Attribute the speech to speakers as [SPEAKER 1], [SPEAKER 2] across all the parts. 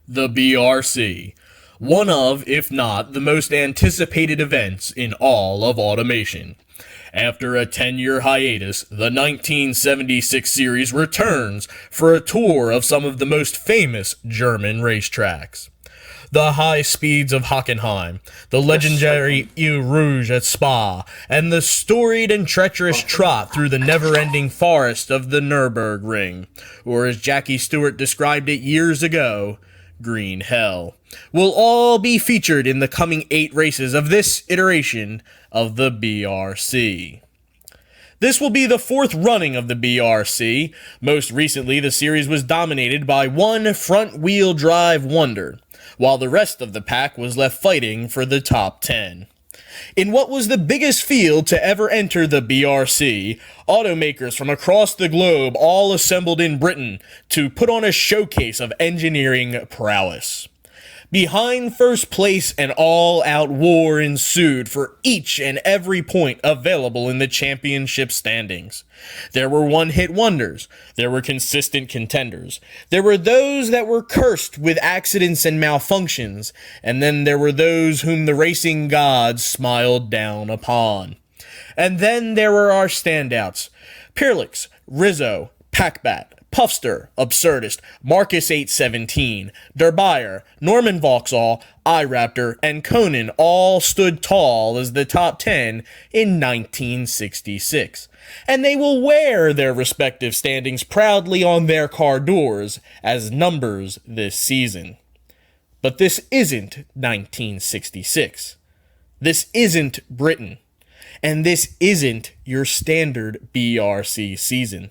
[SPEAKER 1] The BRC, one of, if not, the most anticipated events in all of automation. After a 10-year hiatus, the 1976 series returns for a tour of some of the most famous German racetracks. The high speeds of Hockenheim, the legendary Eau Rouge at Spa, and the storied and treacherous trot through the never-ending forest of the Nürburgring, or as Jackie Stewart described it years ago, Green Hell, will all be featured in the coming 8 races of this iteration of the BRC. This will be the 4th running of the BRC. Most recently, the series was dominated by one front-wheel drive wonder, while the rest of the pack was left fighting for the top 10. In what was the biggest field to ever enter the BRC, automakers from across the globe all assembled in Britain to put on a showcase of engineering prowess. Behind first place, an all-out war ensued for each and every point available in the championship standings. There were one-hit wonders. There were consistent contenders. There were those that were cursed with accidents and malfunctions. And then there were those whom the racing gods smiled down upon. And then there were our standouts. Pirlix, Rizzo, Packbat, Puffster, Absurdist, Marcus 817, Der Bayer, Norman Vauxhall, iRaptor, and Conan all stood tall as the top 10 in 1966. And they will wear their respective standings proudly on their car doors as numbers this season. But this isn't 1966. This isn't Britain. And this isn't your standard BRC season.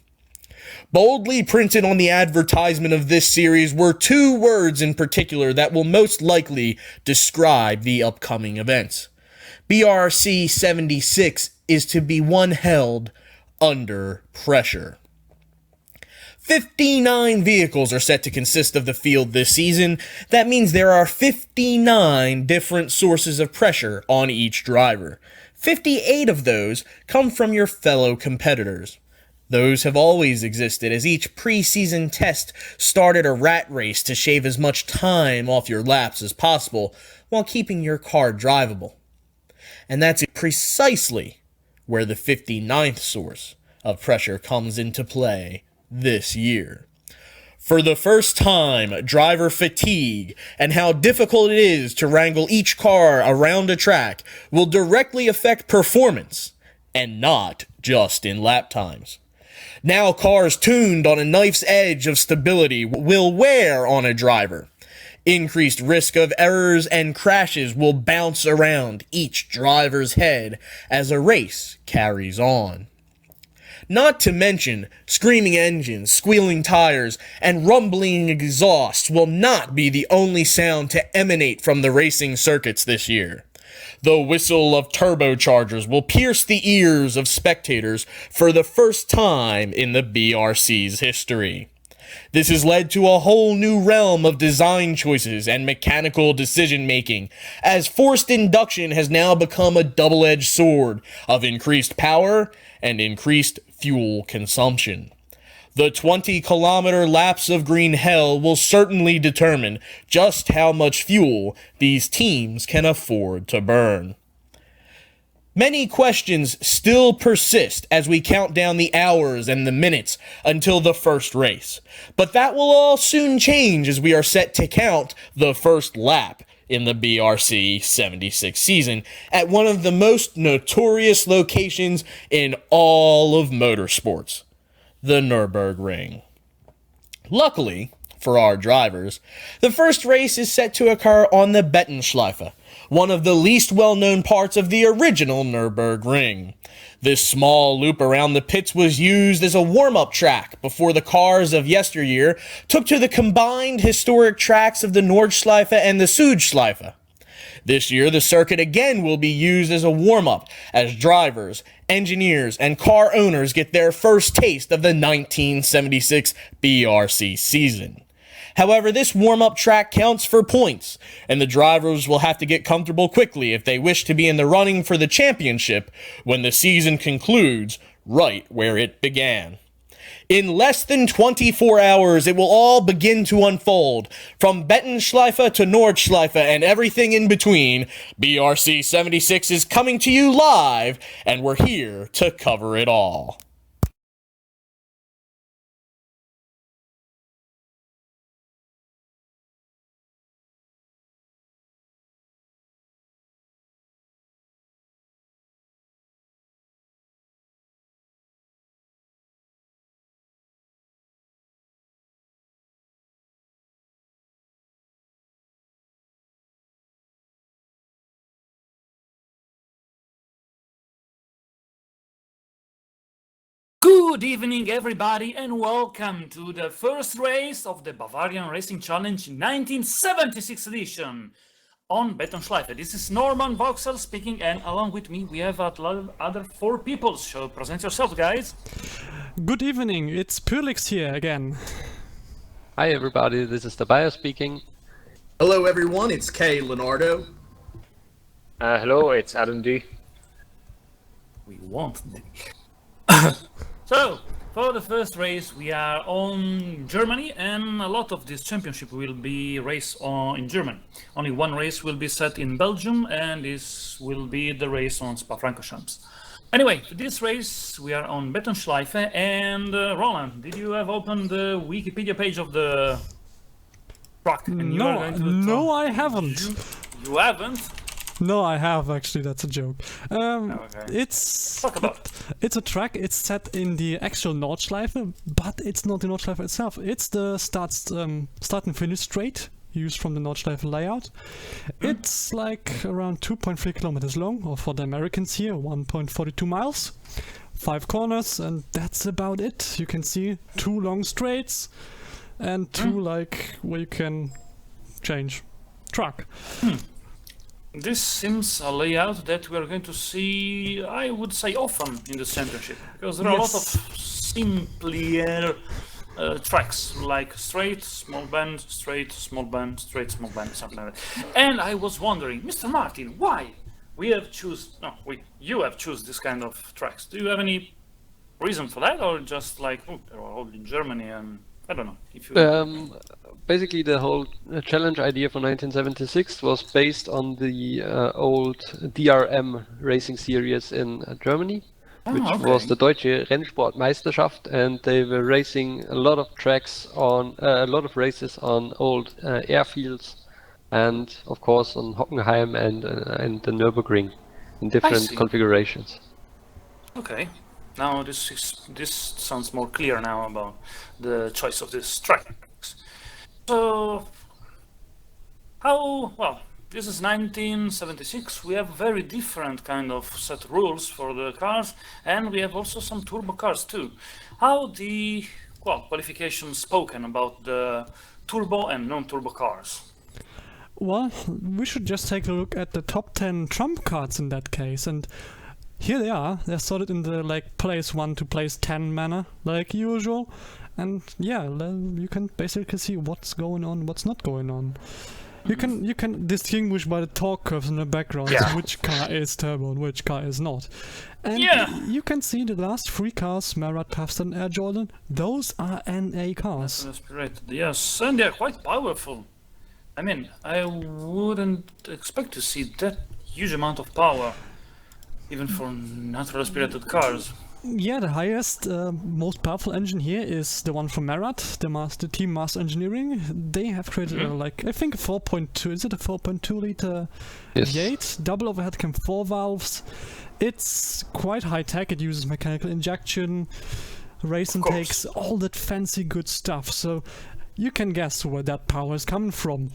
[SPEAKER 1] Boldly printed on the advertisement of this series were 2 words in particular that will most likely describe the upcoming events. BRC 76 is to be one held under pressure. 59 vehicles are set to consist of the field this season. That means there are 59 different sources of pressure on each driver. 58 of those come from your fellow competitors. Those have always existed, as each preseason test started a rat race to shave as much time off your laps as possible while keeping your car drivable. And that's precisely where the 59th source of pressure comes into play this year. For the first time, driver fatigue and how difficult it is to wrangle each car around a track will directly affect performance, and not just in lap times. Now cars tuned on a knife's edge of stability will wear on a driver. Increased risk of errors and crashes will bounce around each driver's head as a race carries on. Not to mention, screaming engines, squealing tires, and rumbling exhausts will not be the only sound to emanate from the racing circuits this year. The whistle of turbochargers will pierce the ears of spectators for the first time in the BRC's history. This has led to a whole new realm of design choices and mechanical decision-making, as forced induction has now become a double-edged sword of increased power and increased fuel consumption. The 20-kilometer laps of Green Hell will certainly determine just how much fuel these teams can afford to burn. Many questions still persist as we count down the hours and the minutes until the first race, but that will all soon change as we are set to count the first lap in the BRC 76 season at one of the most notorious locations in all of motorsports, the Nürburgring. Luckily, for our drivers, the first race is set to occur on the BETONSCHLEIFE, one of the least well-known parts of the original Nürburgring. This small loop around the pits was used as a warm-up track before the cars of yesteryear took to the combined historic tracks of the Nordschleife and the Südschleife. This year, the circuit again will be used as a warm-up as drivers, engineers, and car owners get their first taste of the 1976 BRC season. However, this warm-up track counts for points, and the drivers will have to get comfortable quickly if they wish to be in the running for the championship when the season concludes right where it began. In less than 24 hours, it will all begin to unfold. From BETONSCHLEIFE to Nordschleife and everything in between, BRC 76 is coming to you live, and we're here to cover it all.
[SPEAKER 2] Good evening, everybody, and welcome to the first race of the Bavarian Racing Challenge 1976 edition on BETONSCHLEIFE. This is Norman Voxel speaking, and along with me we have other four people. So present yourselves, guys.
[SPEAKER 3] Good evening, it's Pyrlix here again.
[SPEAKER 4] Hi everybody, this is Tobias speaking.
[SPEAKER 5] Hello everyone, it's Kay Leonardo.
[SPEAKER 6] Hello, it's Adam D.
[SPEAKER 2] We want them. So, for the first race, we are on Germany, and a lot of this championship will be raced in Germany. Only one race will be set in Belgium, and this will be the race on Spa-Francorchamps. Anyway, for this race, we are on BETONSCHLEIFE, and Roland, did you have opened the Wikipedia page of the track?
[SPEAKER 3] No, I haven't.
[SPEAKER 2] You haven't?
[SPEAKER 3] No, I have actually. That's a joke.
[SPEAKER 2] Okay.
[SPEAKER 3] It's
[SPEAKER 2] Talk about it.
[SPEAKER 3] It's a track. It's set in the actual Nordschleife, but it's not the Nordschleife itself. It's the start and finish straight used from the Nordschleife layout. It's like around 2.3 kilometers long, or for the Americans here, 1.42 miles. 5 corners, and that's about it. You can see 2 long straights and 2 like where you can change track.
[SPEAKER 2] This seems a layout that we are going to see, I would say, often in the championship, because there are a lot of simpler tracks, like straight, small bend, straight, small bend, straight, small bend, something like that. And I was wondering, Mr. Martin, why you have choose this kind of tracks? Do you have any reason for that, or just like, oh, they're all in Germany, and I don't know if you.
[SPEAKER 4] Basically, the whole challenge idea for 1976 was based on the old DRM racing series in Germany, which was the Deutsche Rennsportmeisterschaft, and they were racing a lot of tracks on a lot of races on old airfields, and of course on Hockenheim and the Nürburgring in different configurations.
[SPEAKER 2] Okay. Now this sounds more clear now about the choice of this track. So, this is 1976. We have very different kind of set rules for the cars, and we have also some turbo cars too. How the qualification spoken about the turbo and non-turbo cars?
[SPEAKER 3] Well, we should just take a look at the top 10 trump cards in that case, and here they are. They're sorted in the like place 1 to place 10 manner, like usual. And yeah, you can basically see what's going on, what's not going on. You can distinguish by the torque curves in the background which car is turbo and which car is not. And you can see the last 3 cars, Marat, Tufts and Air Jordan, those are NA cars.
[SPEAKER 2] Yes, and they're quite powerful. I mean, I wouldn't expect to see that huge amount of power, even for natural aspirated cars.
[SPEAKER 3] Yeah, the highest, most powerful engine here is the one from Marat, the team Mass Engineering. They have created I think a 4.2, is it a 4.2 liter V8? Double overhead cam 4 valves. It's quite high tech. It uses mechanical injection, race intakes, all that fancy good stuff. So you can guess where that power is coming from.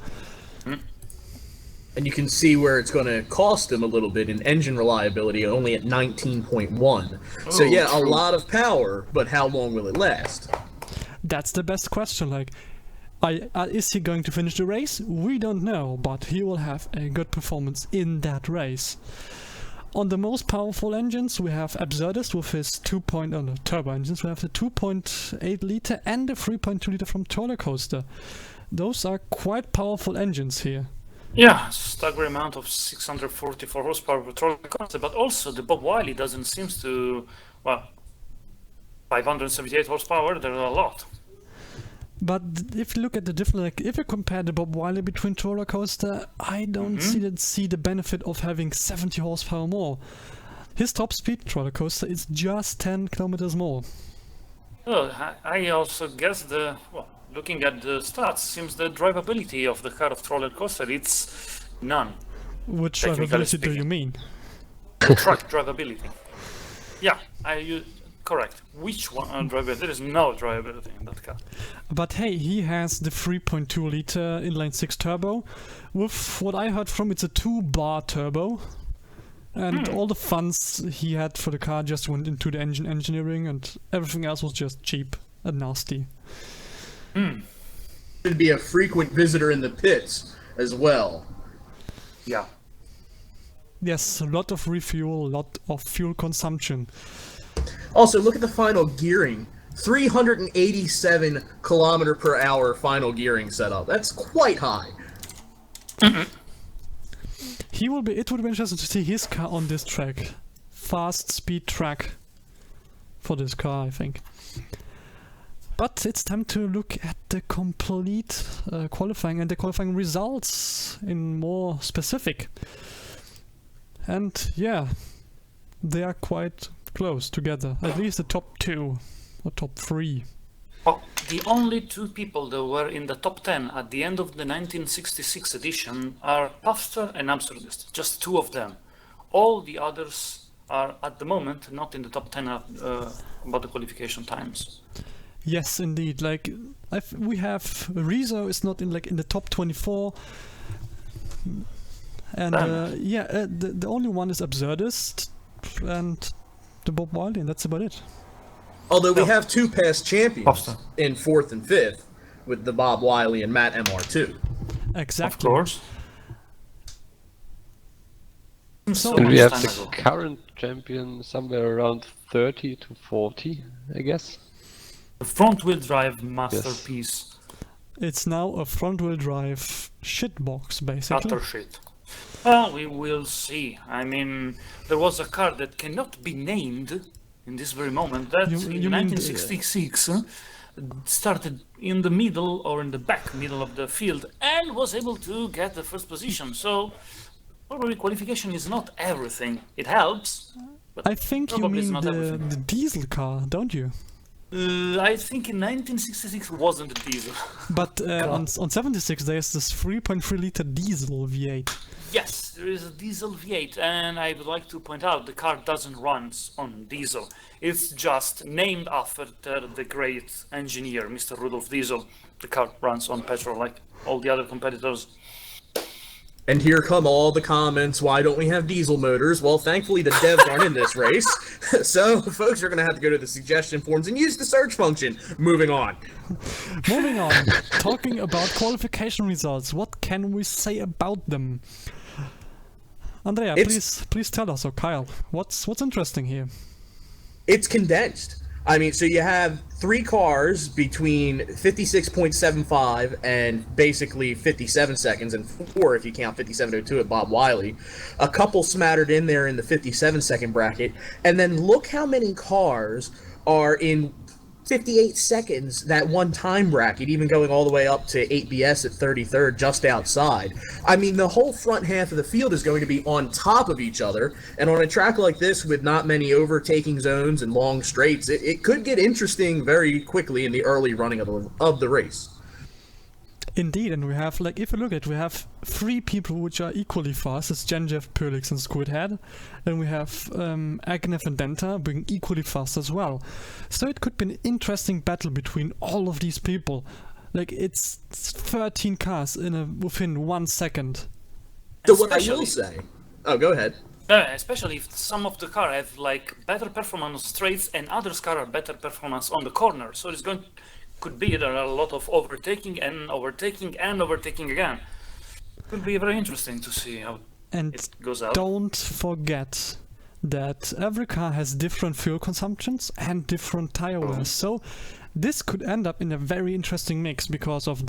[SPEAKER 5] And you can see where it's going to cost them a little bit in engine reliability, only at 19.1. So yeah, a lot of power, but how long will it last?
[SPEAKER 3] That's the best question. Like, is he going to finish the race? We don't know, but he will have a good performance in that race. On the most powerful engines, we have Absurdist with his turbo engines. We have the 2.8 liter and the 3.2 liter from Roller Coaster. Those are quite powerful engines here.
[SPEAKER 2] Yeah, staggering amount of 644 horsepower per Roller Coaster, but also the Bob Wiley doesn't seem to, 578 horsepower, there are a lot.
[SPEAKER 3] But if you look at the different, like if you compare the Bob Wiley between roller coaster, I don't see the benefit of having 70 horsepower more. His top speed roller coaster is just 10 kilometers more.
[SPEAKER 2] Well, I also guess looking at the stats, seems the drivability of the car of roller coaster, it's none.
[SPEAKER 3] Which
[SPEAKER 2] Technically
[SPEAKER 3] drivability do you
[SPEAKER 2] speaking.
[SPEAKER 3] mean?
[SPEAKER 2] Track drivability. Yeah, correct. Which one drivability? There is no drivability in that car.
[SPEAKER 3] But hey, he has the 3.2 liter inline 6 turbo. With what I heard from, it's a 2-bar turbo. And all the funds he had for the car just went into the engine engineering, and everything else was just cheap and nasty.
[SPEAKER 5] Should be a frequent visitor in the pits as well.
[SPEAKER 2] Yeah.
[SPEAKER 3] Yes, a lot of refuel, a lot of fuel consumption.
[SPEAKER 5] Also, look at the final gearing. 387 kilometer per hour final gearing setup. That's quite high.
[SPEAKER 3] It would be interesting to see his car on this track. Fast speed track for this car, I think. But it's time to look at the complete qualifying and the qualifying results in more specific. And yeah, they are quite close together. At least the top 2 or top 3.
[SPEAKER 2] Well, the only 2 people that were in the top 10 at the end of the 1966 edition are Puffster and Absurdist. Just 2 of them. All the others are at the moment not in the top 10 about the qualification times.
[SPEAKER 3] Yes, indeed. Like we have Rizzo is not in the top 24, and the only one is Absurdist and the Bob Wiley, and that's about it.
[SPEAKER 5] Although we have 2 past champions in 4th and 5th with the Bob Wiley and Matt MR2.
[SPEAKER 3] Exactly.
[SPEAKER 2] Of course.
[SPEAKER 3] So
[SPEAKER 4] And we have the current champion somewhere around 30 to 40, I guess.
[SPEAKER 2] The front-wheel drive masterpiece.
[SPEAKER 3] it's now a front-wheel drive shitbox, basically.
[SPEAKER 2] Utter shit. Well, we will see. I mean, there was a car that cannot be named in this very moment. That in 1966 started in the middle or in the back middle of the field and was able to get the first position. So probably qualification is not everything. It helps. But
[SPEAKER 3] I think you mean the diesel car, don't you?
[SPEAKER 2] I think in 1966 wasn't a diesel.
[SPEAKER 3] But on 76 there's this 3.3 liter diesel V8.
[SPEAKER 2] Yes, there is a diesel V8, and I would like to point out the car doesn't run on diesel. It's just named after the great engineer, Mr. Rudolf Diesel. The car runs on petrol like all the other competitors.
[SPEAKER 5] And here come all the comments, why don't we have diesel motors? Well, thankfully the devs aren't in this race, so folks are going to have to go to the suggestion forums and use the search function. Moving on.
[SPEAKER 3] Moving on, talking about qualification results, what can we say about them? Andrea, please tell us, or Kyle, what's interesting here? It's
[SPEAKER 5] condensed. I mean, so you have 3 cars between 56.75 and basically 57 seconds, and 4 if you count 57.02 at Bob Wiley. A couple smattered in there in the 57-second bracket, and then look how many cars are in 58 seconds, that one time bracket, even going all the way up to 8BS at 33rd, just outside. I mean, the whole front half of the field is going to be on top of each other, and on a track like this with not many overtaking zones and long straights, it could get interesting very quickly in the early running of the race.
[SPEAKER 3] Indeed, and we have, like, if you look at it, we have 3 people which are equally fast. It's Genjev, Perlix, and Squidhead. And we have Agnev and Denta being equally fast as well. So it could be an interesting battle between all of these people. Like, it's 13 cars within 1 second.
[SPEAKER 5] So what I will say... Oh, go ahead.
[SPEAKER 2] Especially if some of the car have, like, better performance on straights and others car have better performance on the corner. So it's going... Could be there are a lot of overtaking and overtaking and overtaking again. Could be very interesting to see how it goes out.
[SPEAKER 3] Don't forget that every car has different fuel consumptions and different tire wear. So this could end up in a very interesting mix because of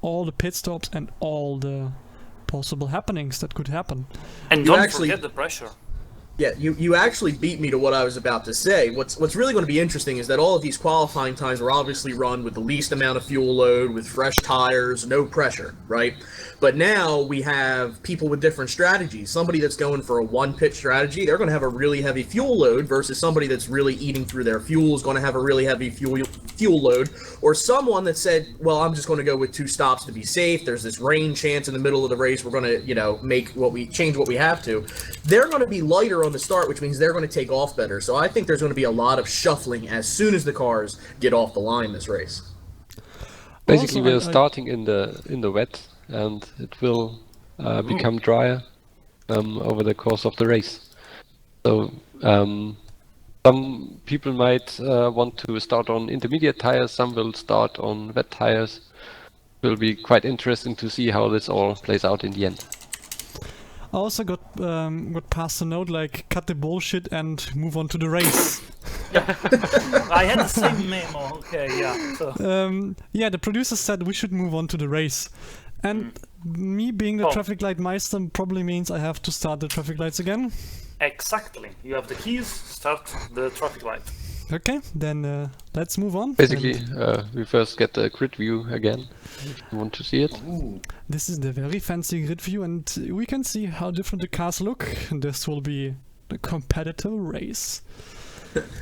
[SPEAKER 3] all the pit stops and all the possible happenings that could happen.
[SPEAKER 2] And don't forget the pressure.
[SPEAKER 5] Yeah, you actually beat me to what I was about to say. What's really going to be interesting is that all of these qualifying times were obviously run with the least amount of fuel load, with fresh tires, no pressure, right? But now we have people with different strategies. Somebody that's going for a one-pit strategy, they're going to have a really heavy fuel load, versus somebody that's really eating through their fuel is going to have a really heavy fuel load. Or someone that said, well, I'm just going to go with 2 stops to be safe. There's this rain chance in the middle of the race. We're going to, change what we have to. They're going to be lighter on the start, which means they're going to take off better. So I think there's going to be a lot of shuffling as soon as the cars get off the line this race.
[SPEAKER 4] Basically,
[SPEAKER 3] Also,
[SPEAKER 4] we're starting in the wet, and it will become drier over the course of the race. So some people might want to start on intermediate tires. Some will start on wet tires. It will be quite interesting to see how this all plays out in the end.
[SPEAKER 3] I also got passed a note like cut the bullshit and move on to the race.
[SPEAKER 2] I had the same memo. Okay, yeah. So.
[SPEAKER 3] Yeah, the producer said we should move on to the race, and me being the traffic light meister probably means I have to start the traffic lights again.
[SPEAKER 2] Exactly. You have the keys. Start the traffic light.
[SPEAKER 3] Okay, then let's move on.
[SPEAKER 4] Basically, we first get the grid view again, if you want to see it.
[SPEAKER 3] This is the very fancy grid view, and we can see how different the cars look. This will be a competitive race.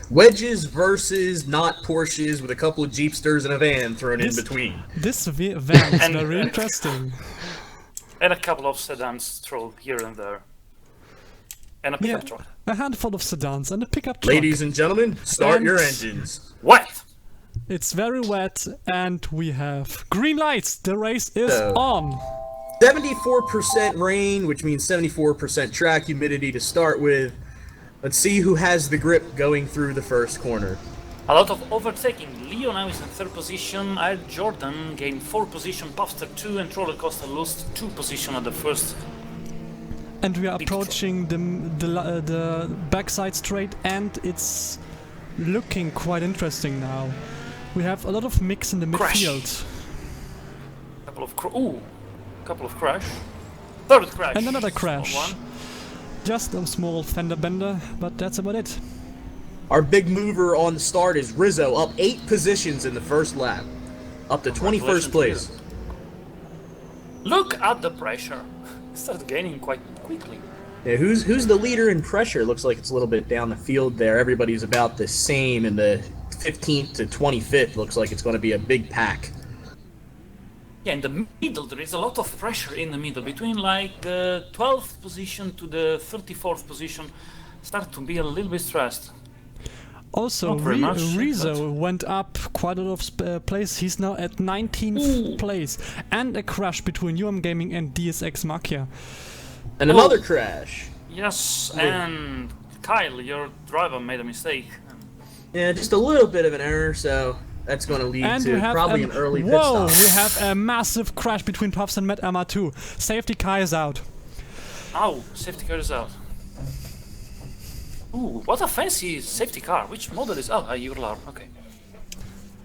[SPEAKER 5] Wedges versus not Porsches with a couple of Jeepsters and a van thrown in between.
[SPEAKER 3] This van is very interesting.
[SPEAKER 2] And a couple of sedans thrown here and there. And a pickup truck.
[SPEAKER 3] A handful of sedans and a pickup truck.
[SPEAKER 5] Ladies and gentlemen, start your engines.
[SPEAKER 2] What?
[SPEAKER 3] It's very wet, and we have green lights. The race is on.
[SPEAKER 5] 74% rain, which means 74% track humidity to start with. Let's see who has the grip going through the first corner.
[SPEAKER 2] A lot of overtaking. Leo now is in 3rd position. Air Jordan gained 4 position, Puffster 2, and Roller Coaster lost 2 position at the first.
[SPEAKER 3] And we are approaching the backside straight, and it's looking quite interesting now. We have a lot of mix in the midfield.
[SPEAKER 2] Couple of crash. 3rd crash.
[SPEAKER 3] And another crash.
[SPEAKER 2] One.
[SPEAKER 3] Just a small fender bender, but that's about it.
[SPEAKER 5] Our big mover on the start is Rizzo, up 8 positions in the first lap, up to 21st place.
[SPEAKER 2] Look at the pressure. Started gaining quite quickly.
[SPEAKER 5] Yeah, who's the leader in pressure? Looks like it's a little bit down the field there. Everybody's about the same in the 15th to 25th. Looks like it's going to be a big pack.
[SPEAKER 2] Yeah, in the middle there is a lot of pressure in the middle. Between like the 12th position to the 34th position, start to be a little bit stressed.
[SPEAKER 3] Also, Rizzo went up quite a lot of place. He's now at 19th place. And a crash between UM Gaming and DSX Machia.
[SPEAKER 5] And another crash.
[SPEAKER 2] Yes, and Kyle, your driver, made a mistake.
[SPEAKER 5] Yeah, just a little bit of an error, so that's going to lead to probably an early pit stop.
[SPEAKER 3] We have a massive crash between Puffs and Matt Emma 2. Safety car is out.
[SPEAKER 2] Oh, safety car is out. Ooh, what a fancy safety car. Which model is... Oh, Urlar, okay.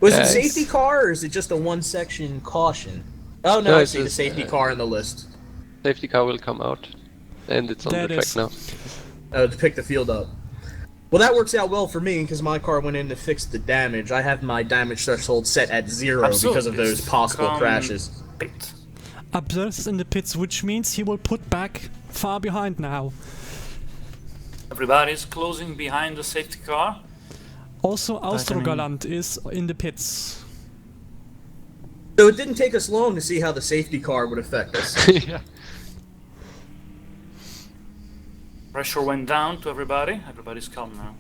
[SPEAKER 5] Was it safety car, or is it just a one-section caution? Oh, no, I see the safety car in the list.
[SPEAKER 4] Safety car will come out, and it's on the track now.
[SPEAKER 5] Oh, to pick the field up. Well, that works out well for me, because my car went in to fix the damage. I have my damage threshold set at 0 because of those possible crashes.
[SPEAKER 2] Pit.
[SPEAKER 3] Absurd in the pits, which means he will put back far behind now.
[SPEAKER 2] Everybody's closing behind the safety car.
[SPEAKER 3] Also, Austrogalant is in the pits.
[SPEAKER 5] So it didn't take us long to see how the safety car would affect us.
[SPEAKER 4] Yeah.
[SPEAKER 2] Pressure went down to everybody. Everybody's calm now.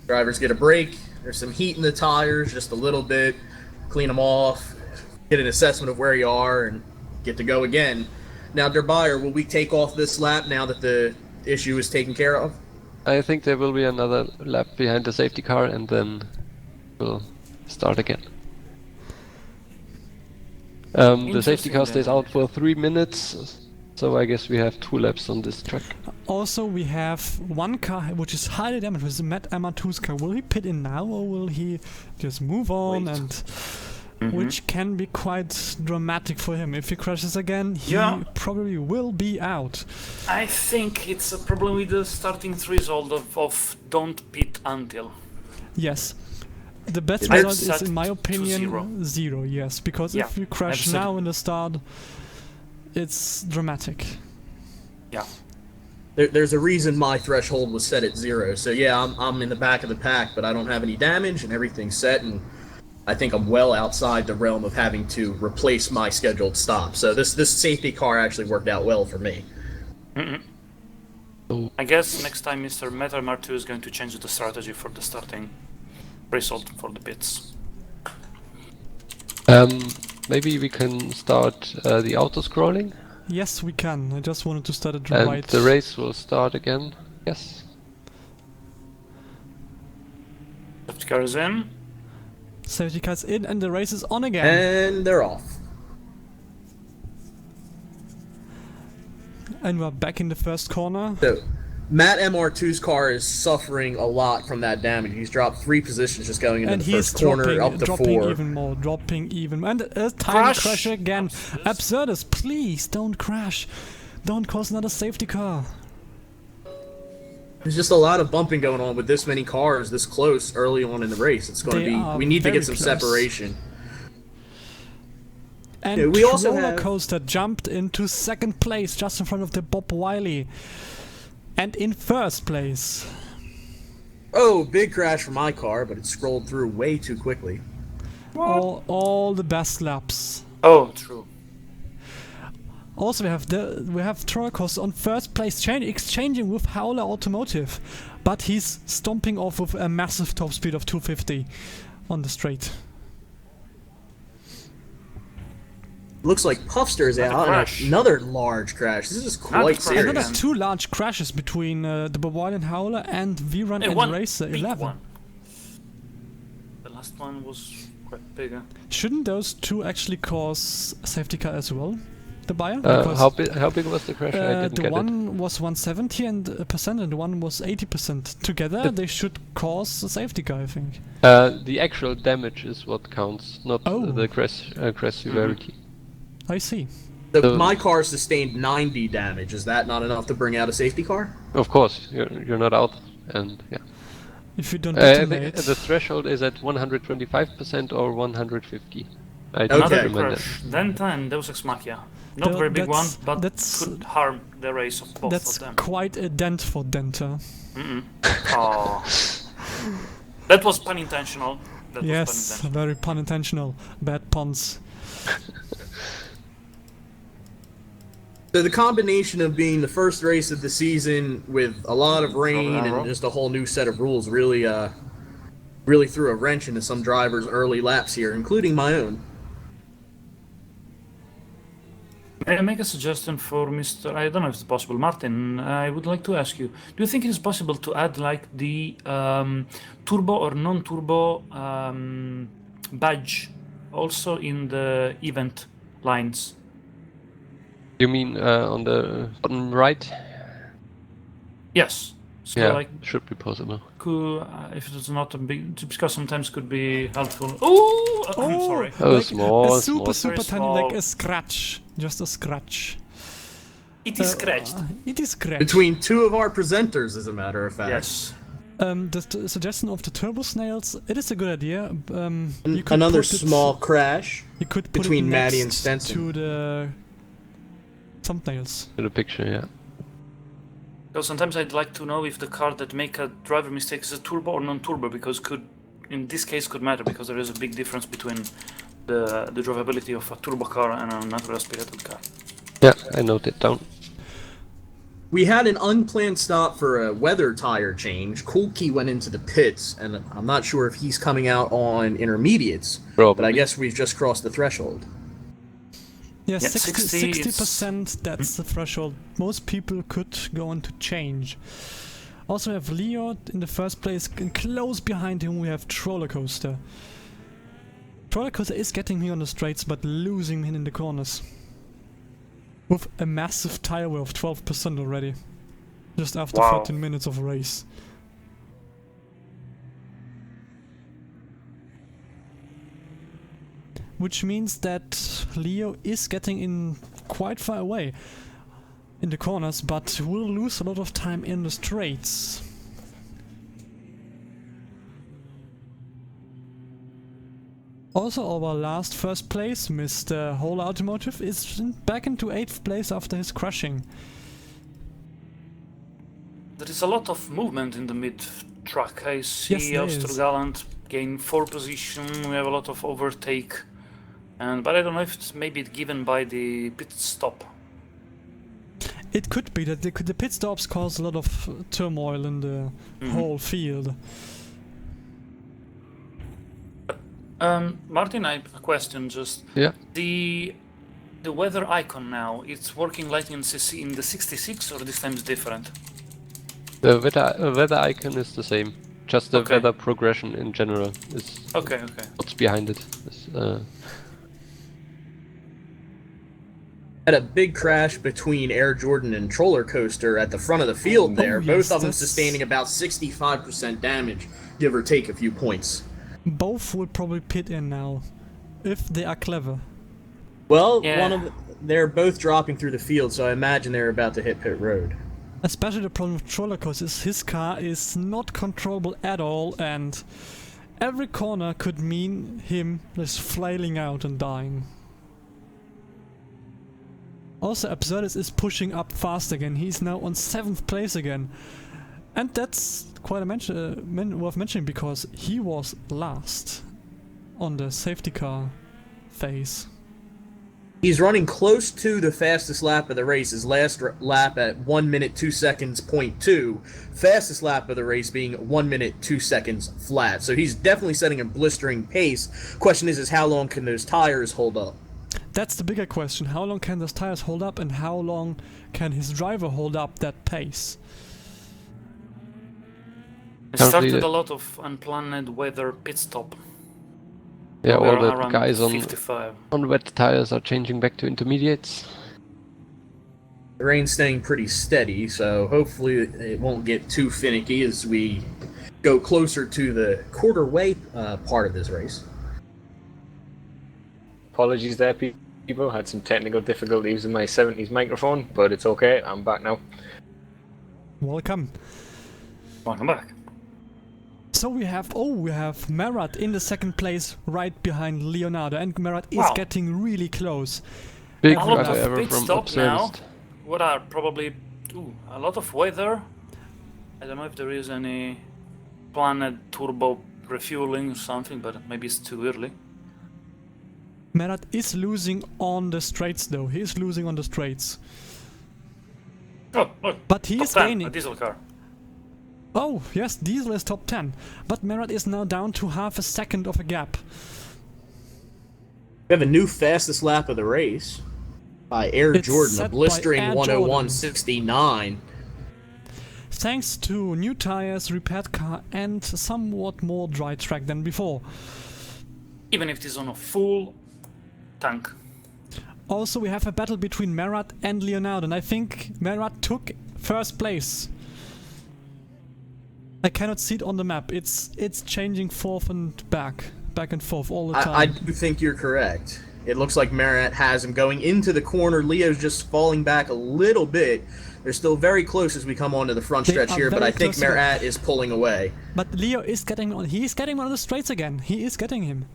[SPEAKER 5] Drivers get a break. There's some heat in the tires, just a little bit. Clean them off. Get an assessment of where you are, and get to go again. Now, Der Bayer, will we take off this lap now that the issue is taken care of?
[SPEAKER 4] I think there will be another lap behind the safety car, and then we'll start again. The safety car stays out for 3 minutes, so I guess we have 2 laps on this track.
[SPEAKER 3] Also, we have one car which is highly damaged, with Matt Emma 2's car. Will he pit in now, or will he just move on and which can be quite dramatic for him. If he crashes again, he probably will be out.
[SPEAKER 2] I think it's a problem with the starting threshold of don't pit until.
[SPEAKER 3] Yes. The best
[SPEAKER 2] It's
[SPEAKER 3] result
[SPEAKER 2] set
[SPEAKER 3] is, in my
[SPEAKER 2] to
[SPEAKER 3] opinion, 0, yes. Because if you crash now in the start, it's dramatic.
[SPEAKER 2] Yeah.
[SPEAKER 5] There's a reason my threshold was set at 0. So yeah, I'm in the back of the pack, but I don't have any damage and everything's set, and I think I'm well outside the realm of having to replace my scheduled stop. So this safety car actually worked out well for me.
[SPEAKER 2] I guess next time Mr. Metal Mar2 is going to change the strategy for the starting result for the pits.
[SPEAKER 4] Maybe we can start the auto scrolling.
[SPEAKER 3] Yes, we can. I just wanted to start it
[SPEAKER 4] And
[SPEAKER 3] right.
[SPEAKER 4] the race will start again. Yes.
[SPEAKER 2] Safety car is in.
[SPEAKER 3] Safety car's in and the race is on again.
[SPEAKER 5] And they're off.
[SPEAKER 3] And we're back in the first corner.
[SPEAKER 5] So Matt MR2's car is suffering a lot from that damage. He's dropped 3 positions just going into
[SPEAKER 3] And
[SPEAKER 5] the
[SPEAKER 3] he's
[SPEAKER 5] first corner, up to
[SPEAKER 3] dropping
[SPEAKER 5] 4.
[SPEAKER 3] even more, dropping even more. And a tiny crash again. Absurdus, please don't crash. Don't cause another safety car.
[SPEAKER 5] There's just a lot of bumping going on with this many cars this close early on in the race. It's going to be. We need to get some separation.
[SPEAKER 3] And
[SPEAKER 5] yeah, we also
[SPEAKER 3] Roller
[SPEAKER 5] have
[SPEAKER 3] Coaster jumped into second place just in front of the Bob Wiley. And in first place.
[SPEAKER 5] Oh, big crash for my car, but it scrolled through way too quickly.
[SPEAKER 3] All the best laps.
[SPEAKER 2] Oh, true.
[SPEAKER 3] Also, we have Trollcoaster on first place, exchanging with Howler Automotive, but he's stomping off with a massive top speed of 250 on the straight.
[SPEAKER 5] Looks like Puffster is out. Another large crash. This is quite serious.
[SPEAKER 3] Another 2 large crashes between the Bavarian Howler and V-Run and Racer 11.
[SPEAKER 2] One. The last one was quite bigger.
[SPEAKER 3] Shouldn't those 2 actually cause safety car as well? The buyer?
[SPEAKER 4] How big was the crash? I didn't
[SPEAKER 3] the
[SPEAKER 4] get
[SPEAKER 3] one was 170% and the one was 80%. Together they should cause a safety car, I think.
[SPEAKER 4] The actual damage is what counts, not the crash severity.
[SPEAKER 3] I see.
[SPEAKER 5] My car sustained 90 damage. Is that not enough to bring out a safety car?
[SPEAKER 4] Of course, you're not out, and yeah.
[SPEAKER 3] If you don't detonate.
[SPEAKER 4] The threshold is at 125% or 150.
[SPEAKER 2] Another crash. Then 10, Deus Ex Machina. Not very big one, but could harm the race of both of them.
[SPEAKER 3] That's quite a dent for Denta.
[SPEAKER 2] That was pun intentional.
[SPEAKER 3] Yes, very pun intentional. Bad puns.
[SPEAKER 5] So the combination of being the first race of the season with a lot of rain and just a whole new set of rules really threw a wrench into some drivers' early laps here, including my own.
[SPEAKER 2] May I make a suggestion for Mr. I don't know if it's possible, Martin. I would like to ask you: do you think it is possible to add like the turbo or non-turbo badge also in the event lines?
[SPEAKER 4] You mean on the bottom right?
[SPEAKER 2] Yes. So
[SPEAKER 4] yeah,
[SPEAKER 2] like,
[SPEAKER 4] should be possible.
[SPEAKER 2] If it's not a big, because sometimes could be helpful. Oh, I'm sorry.
[SPEAKER 4] Oh,
[SPEAKER 3] like
[SPEAKER 4] small,
[SPEAKER 3] a super
[SPEAKER 2] very
[SPEAKER 3] tiny,
[SPEAKER 2] small.
[SPEAKER 3] like a scratch, just a scratch.
[SPEAKER 2] It is scratched.
[SPEAKER 3] It is scratched.
[SPEAKER 5] Between 2 of our presenters, as a matter of fact.
[SPEAKER 2] Yes.
[SPEAKER 3] The suggestion of the turbo snails, it is a good idea. You could
[SPEAKER 5] Another
[SPEAKER 3] put it-
[SPEAKER 5] small crash
[SPEAKER 3] You could put
[SPEAKER 5] between
[SPEAKER 3] it
[SPEAKER 5] Maddie and
[SPEAKER 3] next
[SPEAKER 5] Stenson.
[SPEAKER 3] to the thumbnails.
[SPEAKER 4] In the picture, yeah.
[SPEAKER 2] Because sometimes I'd like to know if the car that make a driver mistake is a turbo or non-turbo, because in this case could matter, because there is a big difference between the drivability of a turbo car and a natural aspirated car.
[SPEAKER 4] Yeah, I noted it down.
[SPEAKER 5] We had an unplanned stop for a weather tire change. Kulki went into the pits, and I'm not sure if he's coming out on intermediates,
[SPEAKER 4] Probably.
[SPEAKER 5] but I guess we've just crossed the threshold.
[SPEAKER 3] Yeah,
[SPEAKER 2] Yeah,
[SPEAKER 3] 60%, that's the threshold. Most people could go on to change. Also we have Leo in the first place, and close behind him we have Trollercoaster. Trollercoaster is getting me on the straights, but losing me in the corners. With a massive tire wear of 12% already. Just after 14 minutes of race. which means that Leo is getting in quite far away in the corners, but will lose a lot of time in the straights. Also, our last first place, Mr. Whole Automotive, is back into 8th place after his crashing.
[SPEAKER 2] There is a lot of movement in the mid track. I see
[SPEAKER 3] Yes, there is.
[SPEAKER 2] Austrgalant gain 4 position. We have a lot of overtake, but I don't know if it's maybe given by the pit stop.
[SPEAKER 3] It could be that the pit stops cause a lot of turmoil in the whole field.
[SPEAKER 2] Martin, I have a question. Just
[SPEAKER 4] Yeah.
[SPEAKER 2] the weather icon now. It's working like in the 66, or this time is different.
[SPEAKER 4] The weather icon is the same. Just the
[SPEAKER 2] Okay.
[SPEAKER 4] weather progression in general is
[SPEAKER 2] Okay.
[SPEAKER 4] what's behind it.
[SPEAKER 5] Had a big crash between Air Jordan and Troller Coaster at the front of the field there.
[SPEAKER 3] yes,
[SPEAKER 5] Both of them
[SPEAKER 3] that's-
[SPEAKER 5] sustaining about 65% damage, give or take a few points.
[SPEAKER 3] Both will probably pit in now, if they are clever.
[SPEAKER 5] Well,
[SPEAKER 2] Yeah.
[SPEAKER 5] they're both dropping through the field, so I imagine they're about to hit pit road.
[SPEAKER 3] Especially the problem with Troller Coaster is his car is not controllable at all, and every corner could mean him just flailing out and dying. Also, Absurdis is pushing up fast again. He's now on 7th place again. And that's quite worth mentioning because he was last on the safety car phase.
[SPEAKER 5] He's running close to the fastest lap of the race. His last lap at 1 minute 2 seconds .2. Fastest lap of the race being 1 minute 2 seconds flat. So he's definitely setting a blistering pace. Question is how long can those tires hold up?
[SPEAKER 3] That's the bigger question. How long can those tires hold up, and how long can his driver hold up that pace?
[SPEAKER 2] It
[SPEAKER 4] Currently
[SPEAKER 2] started
[SPEAKER 4] the-
[SPEAKER 2] a lot of unplanned weather pit stop.
[SPEAKER 4] Yeah, all
[SPEAKER 2] We're
[SPEAKER 4] the
[SPEAKER 2] around
[SPEAKER 4] guys
[SPEAKER 2] 55.
[SPEAKER 4] on wet tires are changing back to intermediates.
[SPEAKER 5] The rain's staying pretty steady, so hopefully it won't get too finicky as we go closer to the quarter-way part of this race.
[SPEAKER 6] Apologies there, people. Had some technical difficulties with my 70s microphone, but it's okay. I'm back now.
[SPEAKER 3] Welcome.
[SPEAKER 2] Welcome back.
[SPEAKER 3] So we have Marat in the 2nd place, right behind Leonardo, and Marat is
[SPEAKER 2] Wow.
[SPEAKER 3] getting really close.
[SPEAKER 4] Big
[SPEAKER 2] A lot
[SPEAKER 4] driver
[SPEAKER 2] of
[SPEAKER 4] error
[SPEAKER 2] pit
[SPEAKER 4] from
[SPEAKER 2] stop now.
[SPEAKER 4] Absurdist.
[SPEAKER 2] What are probably a lot of weather. I don't know if there is any planned turbo refueling or something, but maybe it's too early.
[SPEAKER 3] Marat is losing on the straights though, he is losing on the straights.
[SPEAKER 2] Oh, look.
[SPEAKER 3] But he
[SPEAKER 2] Top
[SPEAKER 3] is
[SPEAKER 2] 10,
[SPEAKER 3] gaining.
[SPEAKER 2] a diesel car.
[SPEAKER 3] Oh, yes, Diesel is top 10. But Marat is now down to half a second of a gap.
[SPEAKER 5] We have a new fastest lap of the race by Air
[SPEAKER 3] It's
[SPEAKER 5] Jordan, a
[SPEAKER 3] set by
[SPEAKER 5] blistering
[SPEAKER 3] Air
[SPEAKER 5] 101.69.
[SPEAKER 3] Thanks to new tires, repaired car, and somewhat more dry track than before.
[SPEAKER 2] Even if it is on a full tank.
[SPEAKER 3] Also, we have a battle between Marat and Leonardo, and I think Marat took 1st place. I cannot see it on the map. It's changing forth and back and forth all the time.
[SPEAKER 5] I do think you're correct. It looks like Marat has him going into the corner. Leo's just falling back a little bit. They're still very close as we come onto the front
[SPEAKER 3] They
[SPEAKER 5] stretch
[SPEAKER 3] are
[SPEAKER 5] here, but
[SPEAKER 3] very
[SPEAKER 5] I think
[SPEAKER 3] close together.
[SPEAKER 5] Marat is pulling away.
[SPEAKER 3] But Leo is getting on. He is getting one of the straights again. He is getting him.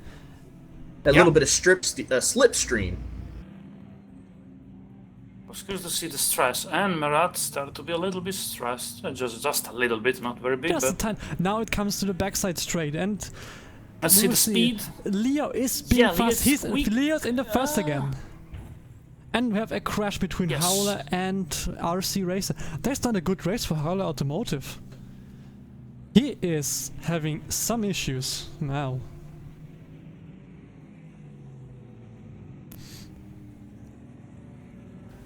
[SPEAKER 5] A
[SPEAKER 2] Yeah.
[SPEAKER 5] little bit of slipstream.
[SPEAKER 2] It was good to see the stress, and Marat started to be a little bit stressed. Just a little bit, not very big,
[SPEAKER 3] Just a
[SPEAKER 2] but
[SPEAKER 3] time. Now it comes to the backside straight, and
[SPEAKER 2] let's
[SPEAKER 3] we
[SPEAKER 2] see
[SPEAKER 3] will
[SPEAKER 2] the speed.
[SPEAKER 3] Leo is being
[SPEAKER 2] Yeah,
[SPEAKER 3] fast.
[SPEAKER 2] Leo's
[SPEAKER 3] Leo's in the first again. And we have a crash between
[SPEAKER 2] Yes.
[SPEAKER 3] Howler and RC Racer. That's not a good race for Howler Automotive. He is having some issues now.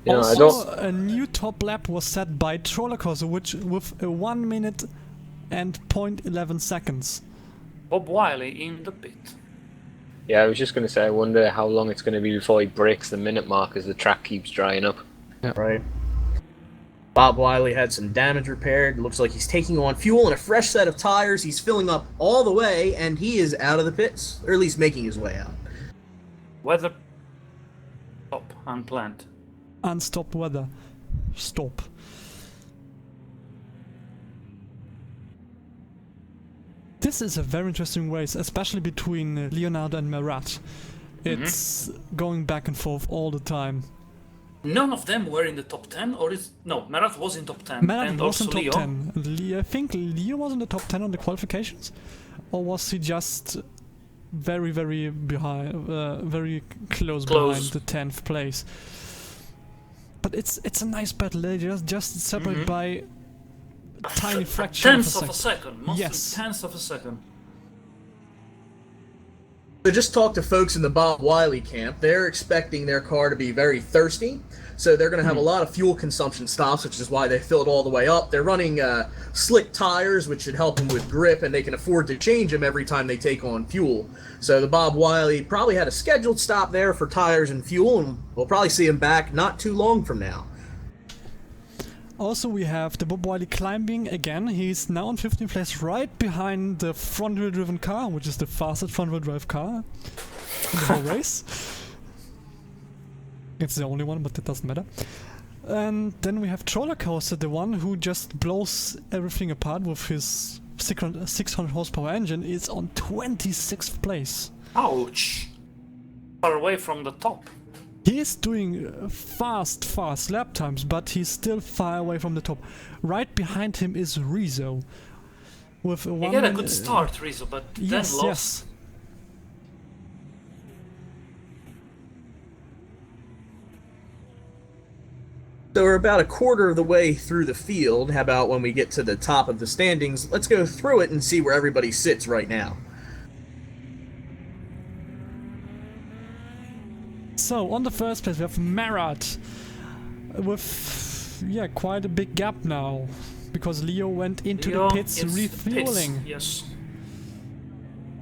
[SPEAKER 6] You know, I
[SPEAKER 3] Also,
[SPEAKER 6] don't.
[SPEAKER 3] a new top lap was set by Troller Coaster, which with a 1 minute and 0.11 seconds.
[SPEAKER 2] Bob Wiley in the pit.
[SPEAKER 6] Yeah, I was just going to say, I wonder how long it's going to be before he breaks the minute mark as the track keeps drying up.
[SPEAKER 5] Right. Bob Wiley had some damage repaired. Looks like he's taking on fuel and a fresh set of tires. He's filling up all the way, and he is out of the pits, or at least making his way out.
[SPEAKER 2] Weather. Stop. Unplanned.
[SPEAKER 3] Unstopped weather. Stop. This is a very interesting race, especially between Leonardo and Marat. It's going back and forth all the time.
[SPEAKER 2] None of them were in the top 10, or is... No, Marat was in top 10.
[SPEAKER 3] Marat
[SPEAKER 2] and
[SPEAKER 3] was in
[SPEAKER 2] also
[SPEAKER 3] top
[SPEAKER 2] Leo.
[SPEAKER 3] 10. I think Leo was in the top 10 on the qualifications? Or was he just very, very behind, very close behind the 10th place? But it's a nice battle. They just separate by a tiny fraction
[SPEAKER 2] Tenths of a second. Mostly
[SPEAKER 3] Yes.
[SPEAKER 2] tenths of a second.
[SPEAKER 5] So just talk to folks in the Bob Wiley camp. They're expecting their car to be very thirsty, so they're going to have a lot of fuel consumption stops, which is why they fill it all the way up. They're running slick tires, which should help them with grip, and they can afford to change them every time they take on fuel. So the Bob Wiley probably had a scheduled stop there for tires and fuel, and we'll probably see him back not too long from now.
[SPEAKER 3] Also, we have the Bob Wiley climbing again. He's now on 15th place, right behind the front-wheel driven car, which is the fastest front-wheel drive car in the whole race. It's the only one, but that doesn't matter. And then we have Troller Coaster, the one who just blows everything apart with his 600 horsepower engine, is on 26th place.
[SPEAKER 2] Ouch! Far away from the top.
[SPEAKER 3] He is doing fast lap times, but he's still far away from the top. Right behind him is Rizzo. With
[SPEAKER 2] He
[SPEAKER 3] one
[SPEAKER 2] got a good start, Rizzo, but
[SPEAKER 3] yes,
[SPEAKER 2] then lost.
[SPEAKER 3] yes.
[SPEAKER 5] So we're about a quarter of the way through the field. How about when we get to the top of the standings, let's go through it and see where everybody sits right now.
[SPEAKER 3] So, on the first place we have Marat with, yeah, quite a big gap now, because Leo went into
[SPEAKER 2] Leo
[SPEAKER 3] the pits
[SPEAKER 2] is
[SPEAKER 3] refueling.
[SPEAKER 2] pits, yes.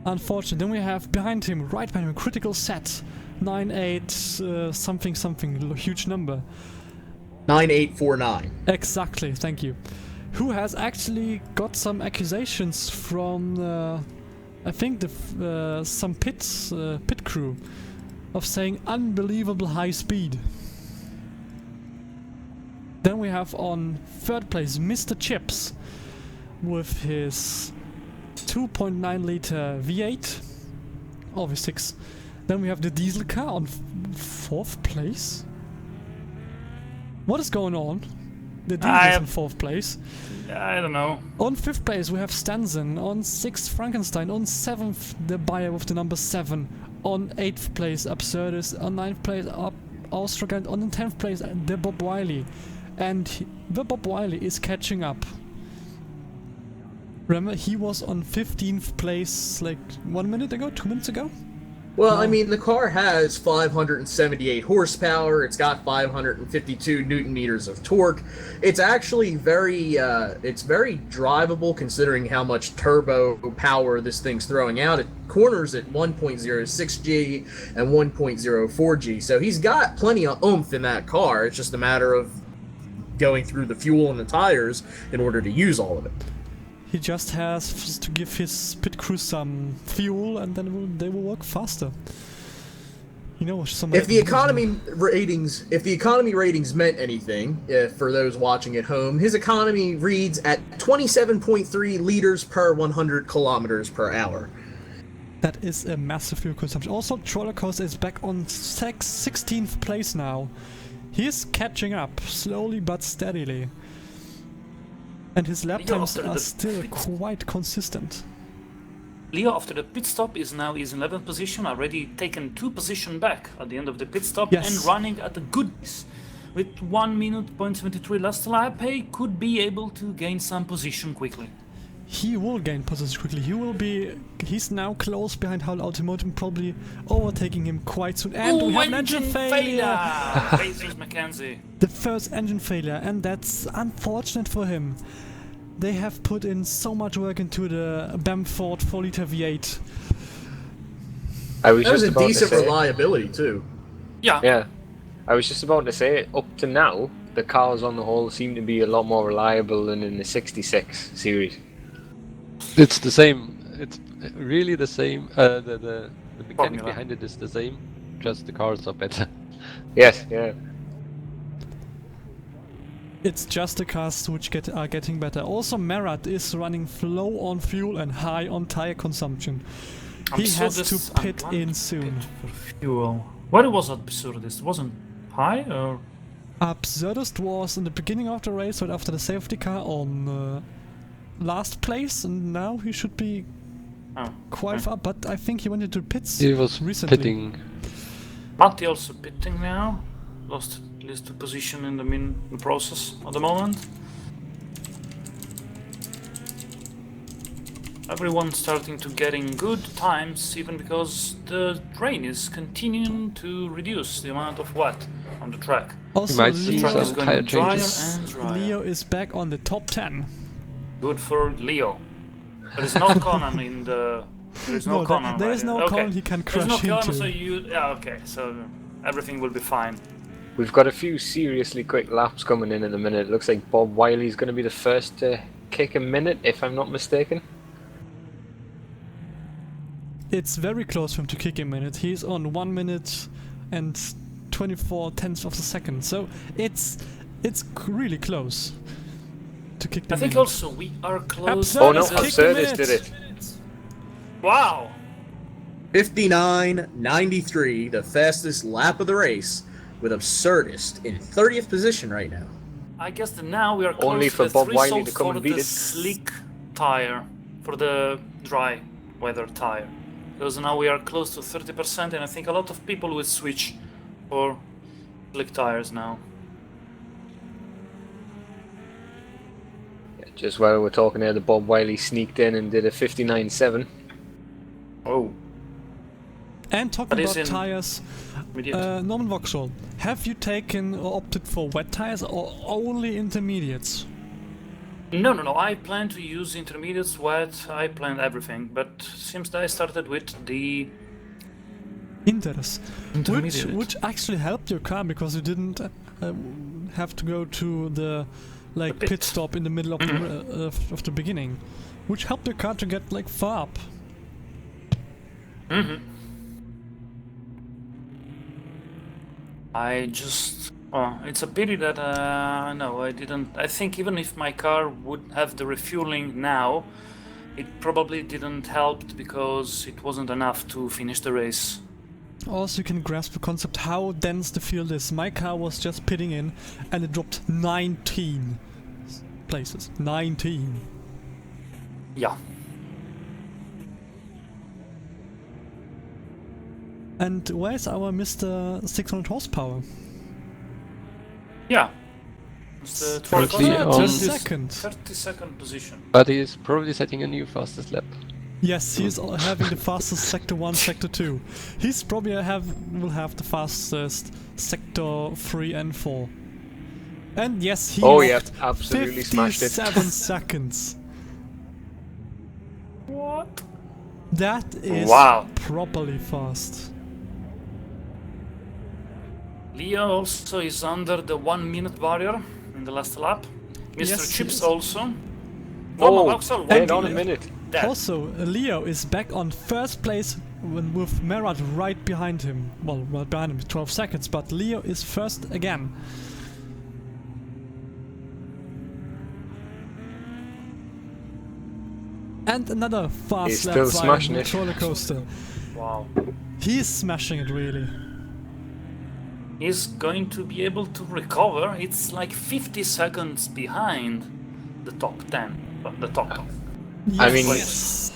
[SPEAKER 3] Unfortunately, then we have behind him, right behind him, Critical Set, 9-8, something, huge number.
[SPEAKER 5] 9849.
[SPEAKER 3] Exactly, thank you. Who has actually got some accusations from, I think, some pit crew, of saying unbelievable high speed. Then we have on third place Mr. Chips with his 2.9 liter V8 or V6. Then we have the diesel car on fourth place. What is going on? The diesel is in fourth place.
[SPEAKER 2] I don't know.
[SPEAKER 3] On fifth place we have Stanzen. On sixth Frankenstein. On seventh the buyer with the number 7. On 8th place Absurdus, on 9th place Austragant, on the 10th place the Bob Wiley. And the Bob Wiley is catching up. Remember, he was on 15th place like 1 minute ago, 2 minutes ago?
[SPEAKER 5] Well, I mean, the car has 578 horsepower. It's got 552 newton meters of torque. It's actually very drivable considering how much turbo power this thing's throwing out. It corners at 1.06G and 1.04G. So he's got plenty of oomph in that car. It's just a matter of going through the fuel and the tires in order to use all of it.
[SPEAKER 3] He just has to give his pit crew some fuel, and then they will work faster. You know,
[SPEAKER 5] if the economy ratings meant anything, for those watching at home, his economy reads at 27.3 liters per 100 kilometers per hour.
[SPEAKER 3] That is a massive fuel consumption. Also, Troller Coaster is back on 16th place now. He is catching up, slowly but steadily. And his lap times are still quite consistent.
[SPEAKER 2] Leo, after the pit stop, is now in 11th position, already taken 2 positions back at the end of the pit stop,
[SPEAKER 3] yes,
[SPEAKER 2] and running at a good pace. With 1 minute, 0.73 last lap, he could be able to gain some position quickly.
[SPEAKER 3] He will gain position quickly. He's now close behind Hull Automotive, probably overtaking him quite soon. And we have an engine failure!
[SPEAKER 2] Jesus Mackenzie.
[SPEAKER 3] The first engine failure, and that's unfortunate for him. They have put in so much work into the Bamford 4-liter V8.
[SPEAKER 6] I was
[SPEAKER 5] that was
[SPEAKER 6] just
[SPEAKER 5] a
[SPEAKER 6] about
[SPEAKER 5] decent
[SPEAKER 6] to say,
[SPEAKER 5] reliability too.
[SPEAKER 6] Yeah. I was just about to say, up to now, the cars on the whole seem to be a lot more reliable than in the 66 series.
[SPEAKER 4] It's the same. It's really the same. The mechanics
[SPEAKER 2] Formula
[SPEAKER 4] behind it is the same. just the cars are better.
[SPEAKER 6] Yes, yeah.
[SPEAKER 3] It's just the cars which are getting better. Also, Marat is running low on fuel and high on tire consumption. He has to pit in soon.
[SPEAKER 2] For fuel. What was Absurdist? Wasn't high or?
[SPEAKER 3] Absurdist was in the beginning of the race, right after the safety car on last place, and now he should be quite far. But I think he went into pits.
[SPEAKER 4] He was
[SPEAKER 3] recently.
[SPEAKER 4] pitting.
[SPEAKER 2] Matti also pitting now. Lost at least a position in the process at the moment. Everyone's starting to getting good times, even because the rain is continuing to reduce the amount of wet on the track.
[SPEAKER 3] Also,
[SPEAKER 4] might see
[SPEAKER 2] The track is
[SPEAKER 4] some
[SPEAKER 2] going
[SPEAKER 4] tire
[SPEAKER 2] drier
[SPEAKER 4] changes.
[SPEAKER 2] and drier.
[SPEAKER 3] Leo is back on the top 10.
[SPEAKER 2] Good for Leo. There is no Conan in the. There is no Conan.
[SPEAKER 3] There is no Conan he can crash
[SPEAKER 2] There's no
[SPEAKER 3] into.
[SPEAKER 2] Conan, so you. Yeah, okay, so everything will be fine.
[SPEAKER 6] We've got a few seriously quick laps coming in a minute. It looks like Bob Wiley's going to be the first to kick a minute, if I'm not mistaken.
[SPEAKER 3] It's very close for him to kick a minute. He's on 1 minute and 24 tenths of a second. So it's really close to kick the
[SPEAKER 2] I think
[SPEAKER 3] minute.
[SPEAKER 2] also we are close.
[SPEAKER 6] Oh no,
[SPEAKER 3] Absurdist kicked a
[SPEAKER 6] Absurdist
[SPEAKER 3] minute.
[SPEAKER 6] did it.
[SPEAKER 2] Wow!
[SPEAKER 5] 59.93, the fastest lap of the race, with Absurdist in 30th position right now.
[SPEAKER 2] I guess that now we are close
[SPEAKER 6] Only
[SPEAKER 2] to
[SPEAKER 6] for
[SPEAKER 2] the
[SPEAKER 6] Bob Wiley
[SPEAKER 2] threshold
[SPEAKER 6] to come
[SPEAKER 2] for
[SPEAKER 6] and beat
[SPEAKER 2] the
[SPEAKER 6] it.
[SPEAKER 2] slick tire, for the dry weather tire. Because now we are close to 30%, and I think a lot of people will switch for slick tires now.
[SPEAKER 6] Yeah, just while we're talking there, the Bob Wiley sneaked in and did a 59.7.
[SPEAKER 2] Oh.
[SPEAKER 3] And talking
[SPEAKER 2] That is
[SPEAKER 3] about
[SPEAKER 2] in
[SPEAKER 3] tires,
[SPEAKER 2] Immediate.
[SPEAKER 3] Norman Vauxhall, have you taken or opted for wet tires or only intermediates?
[SPEAKER 2] No, I plan to use intermediates, wet, I planned everything, but seems that I started with the
[SPEAKER 3] Inters,
[SPEAKER 2] intermediate.
[SPEAKER 3] which actually helped your car because you didn't have to go to the
[SPEAKER 2] The pit.
[SPEAKER 3] pit stop in the middle of of the beginning, which helped your car to get far up.
[SPEAKER 2] I just... Oh, it's a pity that, no, I didn't... I think even if my car would have the refueling now, it probably didn't help because it wasn't enough to finish the race.
[SPEAKER 3] Also, you can grasp the concept how dense the field is. My car was just pitting in and it dropped 19 places. 19.
[SPEAKER 2] Yeah.
[SPEAKER 3] And where's our Mr. 600 horsepower?
[SPEAKER 2] Yeah. It's the
[SPEAKER 4] Currently
[SPEAKER 2] 32nd position.
[SPEAKER 4] But he is probably setting a new fastest lap.
[SPEAKER 3] Yes, he's having the fastest Sector 1, Sector 2. He's probably will have the fastest Sector 3 and 4. And yes, he
[SPEAKER 6] Oh,
[SPEAKER 3] walked
[SPEAKER 6] yeah, absolutely smashed it.
[SPEAKER 3] 57 seconds.
[SPEAKER 2] What?
[SPEAKER 3] That is
[SPEAKER 2] Wow.
[SPEAKER 3] properly fast.
[SPEAKER 2] Leo also is under the 1 minute barrier in the last lap. Mr.
[SPEAKER 3] Yes, he
[SPEAKER 2] Chips
[SPEAKER 3] is.
[SPEAKER 2] also.
[SPEAKER 6] Oh,
[SPEAKER 2] Vauxhall,
[SPEAKER 6] dead
[SPEAKER 2] 1
[SPEAKER 6] on a
[SPEAKER 2] minute.
[SPEAKER 6] minute.
[SPEAKER 2] Dead.
[SPEAKER 3] Also, Leo is back on first place with Marat right behind him. Well, right behind him, 12 seconds, but Leo is first again. And another fast
[SPEAKER 6] He's
[SPEAKER 3] lap
[SPEAKER 6] still
[SPEAKER 3] via
[SPEAKER 6] smashing it.
[SPEAKER 3] roller coaster.
[SPEAKER 2] Wow.
[SPEAKER 3] He's smashing it really.
[SPEAKER 2] He's going to be able to recover. It's like 50 seconds behind the top 10. The top.
[SPEAKER 6] I mean,
[SPEAKER 3] Yes.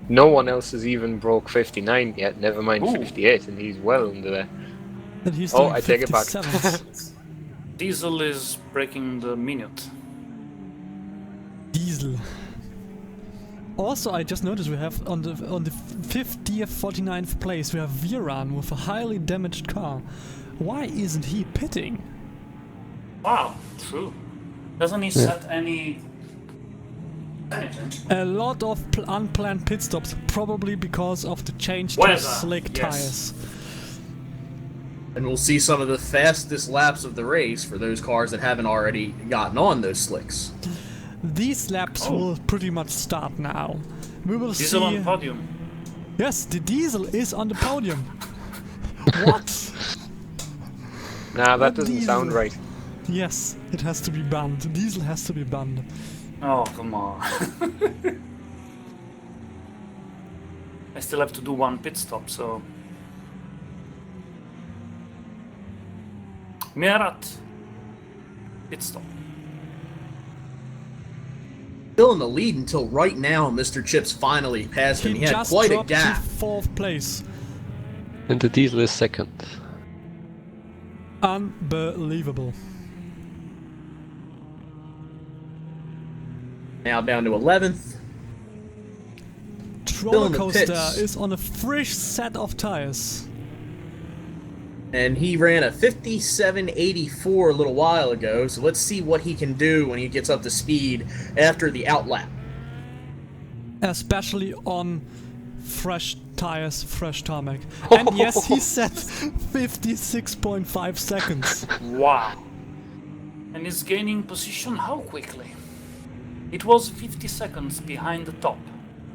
[SPEAKER 6] no one else has even broke 59 yet, never mind
[SPEAKER 2] Ooh.
[SPEAKER 6] 58, and he's well under there.
[SPEAKER 3] And he's
[SPEAKER 6] Oh,
[SPEAKER 3] doing
[SPEAKER 6] I take it back.
[SPEAKER 3] 57.
[SPEAKER 2] Diesel is breaking the minute.
[SPEAKER 3] Diesel. Also, I just noticed we have on the 50th, 49th place we have Viran with a highly damaged car. Why isn't he pitting?
[SPEAKER 2] Wow, true. Doesn't he set any... anything?
[SPEAKER 3] A lot of unplanned pit stops, probably because of the change to
[SPEAKER 2] Weather,
[SPEAKER 3] slick
[SPEAKER 2] yes.
[SPEAKER 3] tires.
[SPEAKER 5] And we'll see some of the fastest laps of the race for those cars that haven't already gotten on those slicks.
[SPEAKER 3] These laps will pretty much start now. We will
[SPEAKER 2] Diesel
[SPEAKER 3] see.
[SPEAKER 2] on podium.
[SPEAKER 3] Yes, the Diesel is on the podium. What?
[SPEAKER 6] Nah, that
[SPEAKER 3] That
[SPEAKER 6] doesn't
[SPEAKER 3] diesel.
[SPEAKER 6] sound right.
[SPEAKER 3] Yes, it has to be banned. Diesel has to be banned.
[SPEAKER 2] Oh, come on. I still have to do one pit stop, so... Merat. Pit stop.
[SPEAKER 5] Still in the lead until right now. Mr. Chips finally passed him. He had
[SPEAKER 3] just
[SPEAKER 5] quite a
[SPEAKER 3] dropped to
[SPEAKER 5] gap.
[SPEAKER 3] 4th place.
[SPEAKER 4] And the diesel is second.
[SPEAKER 3] Unbelievable.
[SPEAKER 5] Now down to 11th.
[SPEAKER 3] Roller
[SPEAKER 5] in the
[SPEAKER 3] Coaster
[SPEAKER 5] pits.
[SPEAKER 3] is on a fresh set of tires.
[SPEAKER 5] And he ran a 57.84 a little while ago, so let's see what he can do when he gets up to speed after the outlap.
[SPEAKER 3] Especially on fresh tires, fresh tarmac. And yes, he set 56.5 seconds.
[SPEAKER 2] Wow. And is gaining position how quickly? It was 50 seconds behind the top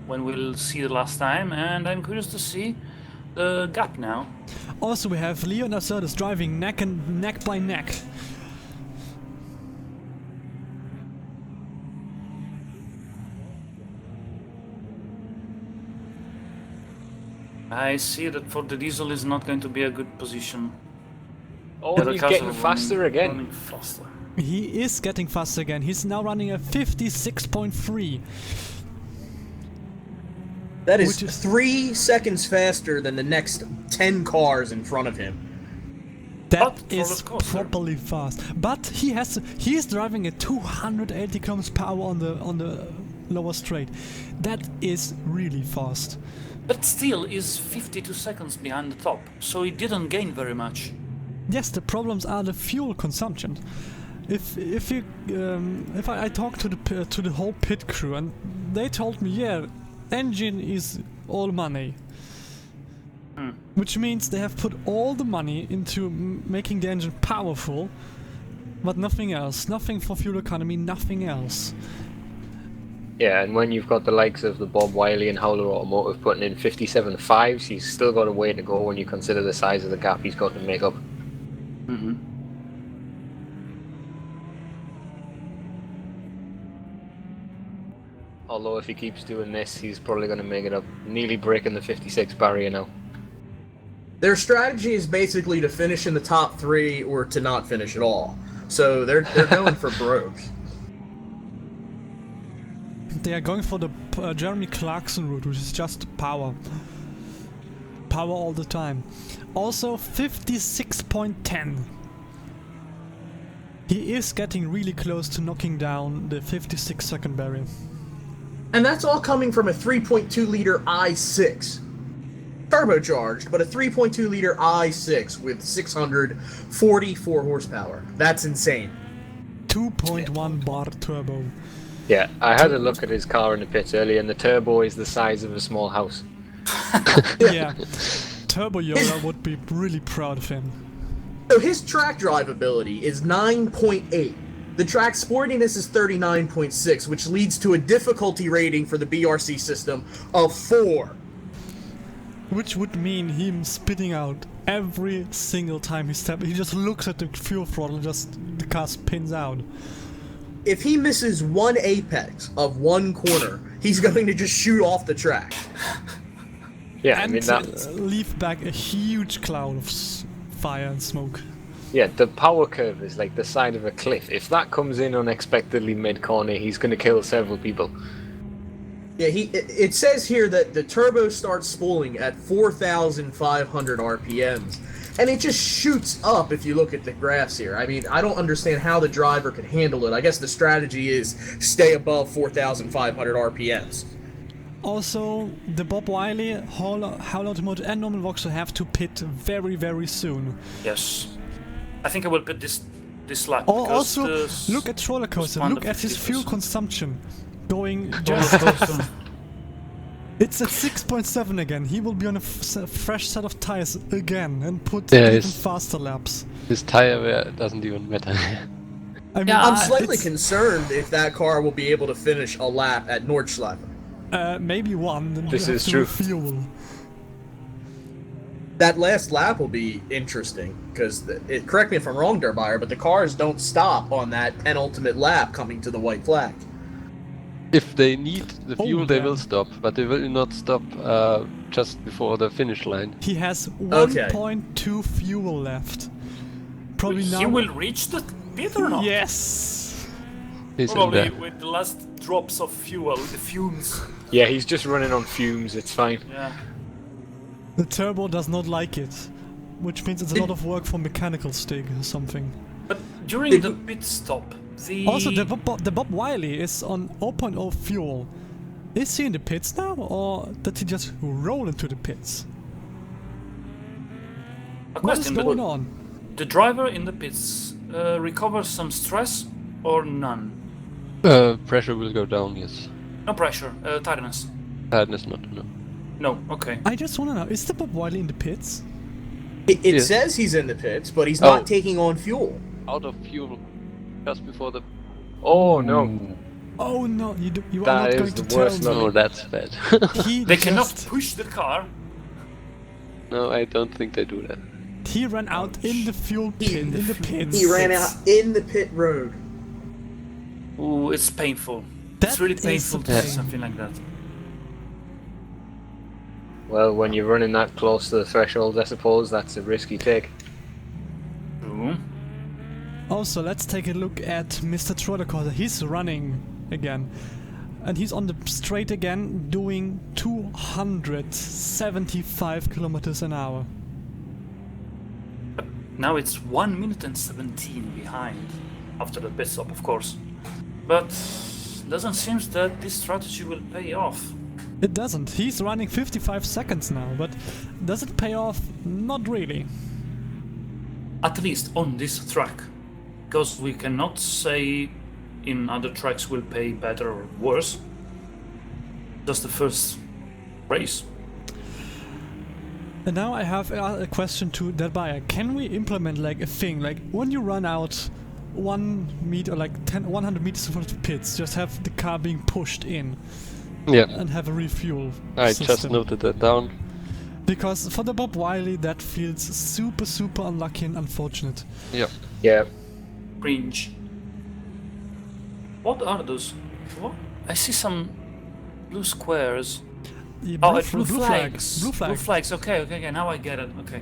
[SPEAKER 2] when we'll see the last time, and I'm curious to see the gap now.
[SPEAKER 3] Also, we have Leon Assertus driving neck by neck.
[SPEAKER 2] I see that for the diesel is not going to be a good position.
[SPEAKER 6] Oh,
[SPEAKER 2] The
[SPEAKER 6] he's
[SPEAKER 2] cars
[SPEAKER 6] getting
[SPEAKER 2] are
[SPEAKER 6] faster
[SPEAKER 2] running
[SPEAKER 6] again.
[SPEAKER 2] faster.
[SPEAKER 3] He is getting faster again. He's now running a 56.3.
[SPEAKER 5] That is
[SPEAKER 3] Which is-
[SPEAKER 5] 3 seconds faster than the next 10 cars in front of him.
[SPEAKER 3] That
[SPEAKER 2] But
[SPEAKER 3] is
[SPEAKER 2] roller coaster.
[SPEAKER 3] properly fast. But he is driving at 280 kilometers per hour on the lower straight. That is really fast.
[SPEAKER 2] But still is 52 seconds behind the top, so he didn't gain very much.
[SPEAKER 3] Yes, the problems are the fuel consumption. If I talked to the whole pit crew, and they told me, yeah, engine is all money. Which means they have put all the money into making the engine powerful, but nothing else. Nothing for fuel economy, nothing else.
[SPEAKER 6] Yeah, and when you've got the likes of the Bob Wiley and Howler Automotive putting in 57.5s, he's still got a way to go when you consider the size of the gap he's got to make up. Although if he keeps doing this, he's probably going to make it up, nearly breaking the 56 barrier now.
[SPEAKER 5] Their strategy is basically to finish in the top 3 or to not finish at all. So they're going for broke.
[SPEAKER 3] They are going for the Jeremy Clarkson route, which is just power. Power all the time. Also 56.10. He is getting really close to knocking down the 56 second barrier.
[SPEAKER 5] And that's all coming from a 3.2 liter i6. Turbocharged, but a 3.2 liter i6 with 644 horsepower. That's insane.
[SPEAKER 3] 2.1 bar turbo.
[SPEAKER 6] Yeah, I had a look at his car in the pits earlier, and the turbo is the size of a small house.
[SPEAKER 3] Yeah. Turbo Yoda would be really proud of him.
[SPEAKER 5] So his track drivability is 9.8. The track sportiness is 39.6, which leads to a difficulty rating for the BRC system of 4.
[SPEAKER 3] Which would mean him spitting out every single time he steps. He just looks at the fuel throttle and just the car spins out.
[SPEAKER 5] If he misses one apex of one corner, he's going to just shoot off the track.
[SPEAKER 6] Yeah,
[SPEAKER 3] And
[SPEAKER 6] I mean that.
[SPEAKER 3] leave back a huge cloud of fire and smoke.
[SPEAKER 6] Yeah, the power curve is like the side of a cliff. If that comes in unexpectedly mid-corner, he's going to kill several people.
[SPEAKER 5] Yeah, it says here that the turbo starts spooling at 4,500 RPMs, and it just shoots up if you look at the graphs here. I mean, I don't understand how the driver could handle it. I guess the strategy is stay above 4,500 RPMs.
[SPEAKER 3] Also, the Bob Wiley, Hall Automotive and Norman Vauxhall have to pit very, very soon.
[SPEAKER 2] Yes. I think I will put this lap.
[SPEAKER 3] Oh,
[SPEAKER 2] because
[SPEAKER 3] also,
[SPEAKER 2] the
[SPEAKER 3] look at Roller Coaster,
[SPEAKER 2] responder
[SPEAKER 3] look at his fuel
[SPEAKER 2] 50%.
[SPEAKER 3] consumption. Going
[SPEAKER 2] Roller
[SPEAKER 3] just...
[SPEAKER 2] coaster.
[SPEAKER 3] It's at 6.7 again. He will be on a fresh set of tires again and put
[SPEAKER 4] Yeah,
[SPEAKER 3] even
[SPEAKER 4] it's-
[SPEAKER 3] faster laps.
[SPEAKER 4] His tire wear doesn't even matter.
[SPEAKER 3] I mean,
[SPEAKER 2] Yeah,
[SPEAKER 5] I'm slightly
[SPEAKER 3] it's,
[SPEAKER 5] concerned if that car will be able to finish a lap at Nordschleife.
[SPEAKER 3] maybe one. Then
[SPEAKER 6] This
[SPEAKER 3] you have
[SPEAKER 6] is
[SPEAKER 3] to
[SPEAKER 6] true.
[SPEAKER 3] refuel.
[SPEAKER 5] That last lap will be interesting because, correct me if I'm wrong, Durbuyer, but the cars don't stop on that penultimate lap coming to the white flag.
[SPEAKER 4] If they need the fuel, they
[SPEAKER 3] yeah.
[SPEAKER 4] will stop, but they will not stop just before the finish line.
[SPEAKER 3] He has
[SPEAKER 5] Okay.
[SPEAKER 3] 1.2 fuel left. Probably now.
[SPEAKER 2] He will reach the pit or not?
[SPEAKER 3] Yes.
[SPEAKER 4] He's in
[SPEAKER 2] Probably
[SPEAKER 4] there.
[SPEAKER 2] with the last drops of fuel, the fumes.
[SPEAKER 6] Yeah, he's just running on fumes. It's fine.
[SPEAKER 2] Yeah.
[SPEAKER 3] The turbo does not like it, which means it's a lot of work for mechanical stick or something.
[SPEAKER 2] But during the pit stop, the...
[SPEAKER 3] Also, the Bob Wiley is on 0.0 fuel. Is he in the pits now, or did he just roll into the pits?
[SPEAKER 2] A
[SPEAKER 3] What is
[SPEAKER 2] question,
[SPEAKER 3] going on?
[SPEAKER 2] the driver in the pits recovers some stress or none?
[SPEAKER 4] Pressure will go down, yes.
[SPEAKER 2] No pressure, tiredness.
[SPEAKER 4] Tiredness not, no.
[SPEAKER 2] No, okay.
[SPEAKER 3] I just want to know, is the Bob Wiley in the pits?
[SPEAKER 5] It
[SPEAKER 4] Yeah.
[SPEAKER 5] says he's in the pits, but he's
[SPEAKER 4] Oh.
[SPEAKER 5] not taking on fuel.
[SPEAKER 4] Out of fuel just before the...
[SPEAKER 6] Oh no!
[SPEAKER 3] Oh no, you are
[SPEAKER 6] That
[SPEAKER 3] not
[SPEAKER 6] is
[SPEAKER 3] going to
[SPEAKER 6] the
[SPEAKER 3] tell
[SPEAKER 6] worst
[SPEAKER 3] me.
[SPEAKER 4] Oh, that's bad.
[SPEAKER 2] They cannot
[SPEAKER 3] just-
[SPEAKER 2] push the car.
[SPEAKER 4] No, I don't think they do that.
[SPEAKER 3] He ran out in the fuel pit, in the pits.
[SPEAKER 5] He ran out in the pit road.
[SPEAKER 2] Ooh, it's painful.
[SPEAKER 3] That
[SPEAKER 2] It's really
[SPEAKER 3] is
[SPEAKER 2] painful
[SPEAKER 3] a
[SPEAKER 2] to see
[SPEAKER 3] pain.
[SPEAKER 2] something like that.
[SPEAKER 6] Well, when you're running that close to the threshold, I suppose that's a risky take.
[SPEAKER 2] Ooh.
[SPEAKER 3] Also, let's take a look at Mr. Trottercorder. He's running again. And he's on the straight again, doing 275 kilometers an hour.
[SPEAKER 2] Now it's 1 minute and 17 behind, after the pit stop, of course. But doesn't seem that this strategy will pay off.
[SPEAKER 3] It doesn't. He's running 55 seconds now, but does it pay off? Not really.
[SPEAKER 2] At least on this track. Because we cannot say in other tracks will pay better or worse. Just the first race.
[SPEAKER 3] And now I have a question to that buyer. Can we implement like a thing, like when you run out 1 meter, like 100 meters in front of the pits, just have the car being pushed in
[SPEAKER 4] Yeah,
[SPEAKER 3] and have a refuel
[SPEAKER 4] I
[SPEAKER 3] system?
[SPEAKER 4] just noted that down.
[SPEAKER 3] Because for the Bob Wiley, that feels super, super unlucky and unfortunate.
[SPEAKER 4] Yeah.
[SPEAKER 6] Yeah.
[SPEAKER 2] Cringe. What are those? What? I see some blue squares.
[SPEAKER 3] Yeah,
[SPEAKER 2] Oh,
[SPEAKER 3] blue
[SPEAKER 2] flags.
[SPEAKER 3] Blue flag.
[SPEAKER 2] Blue flags. Okay, now I get it. Okay.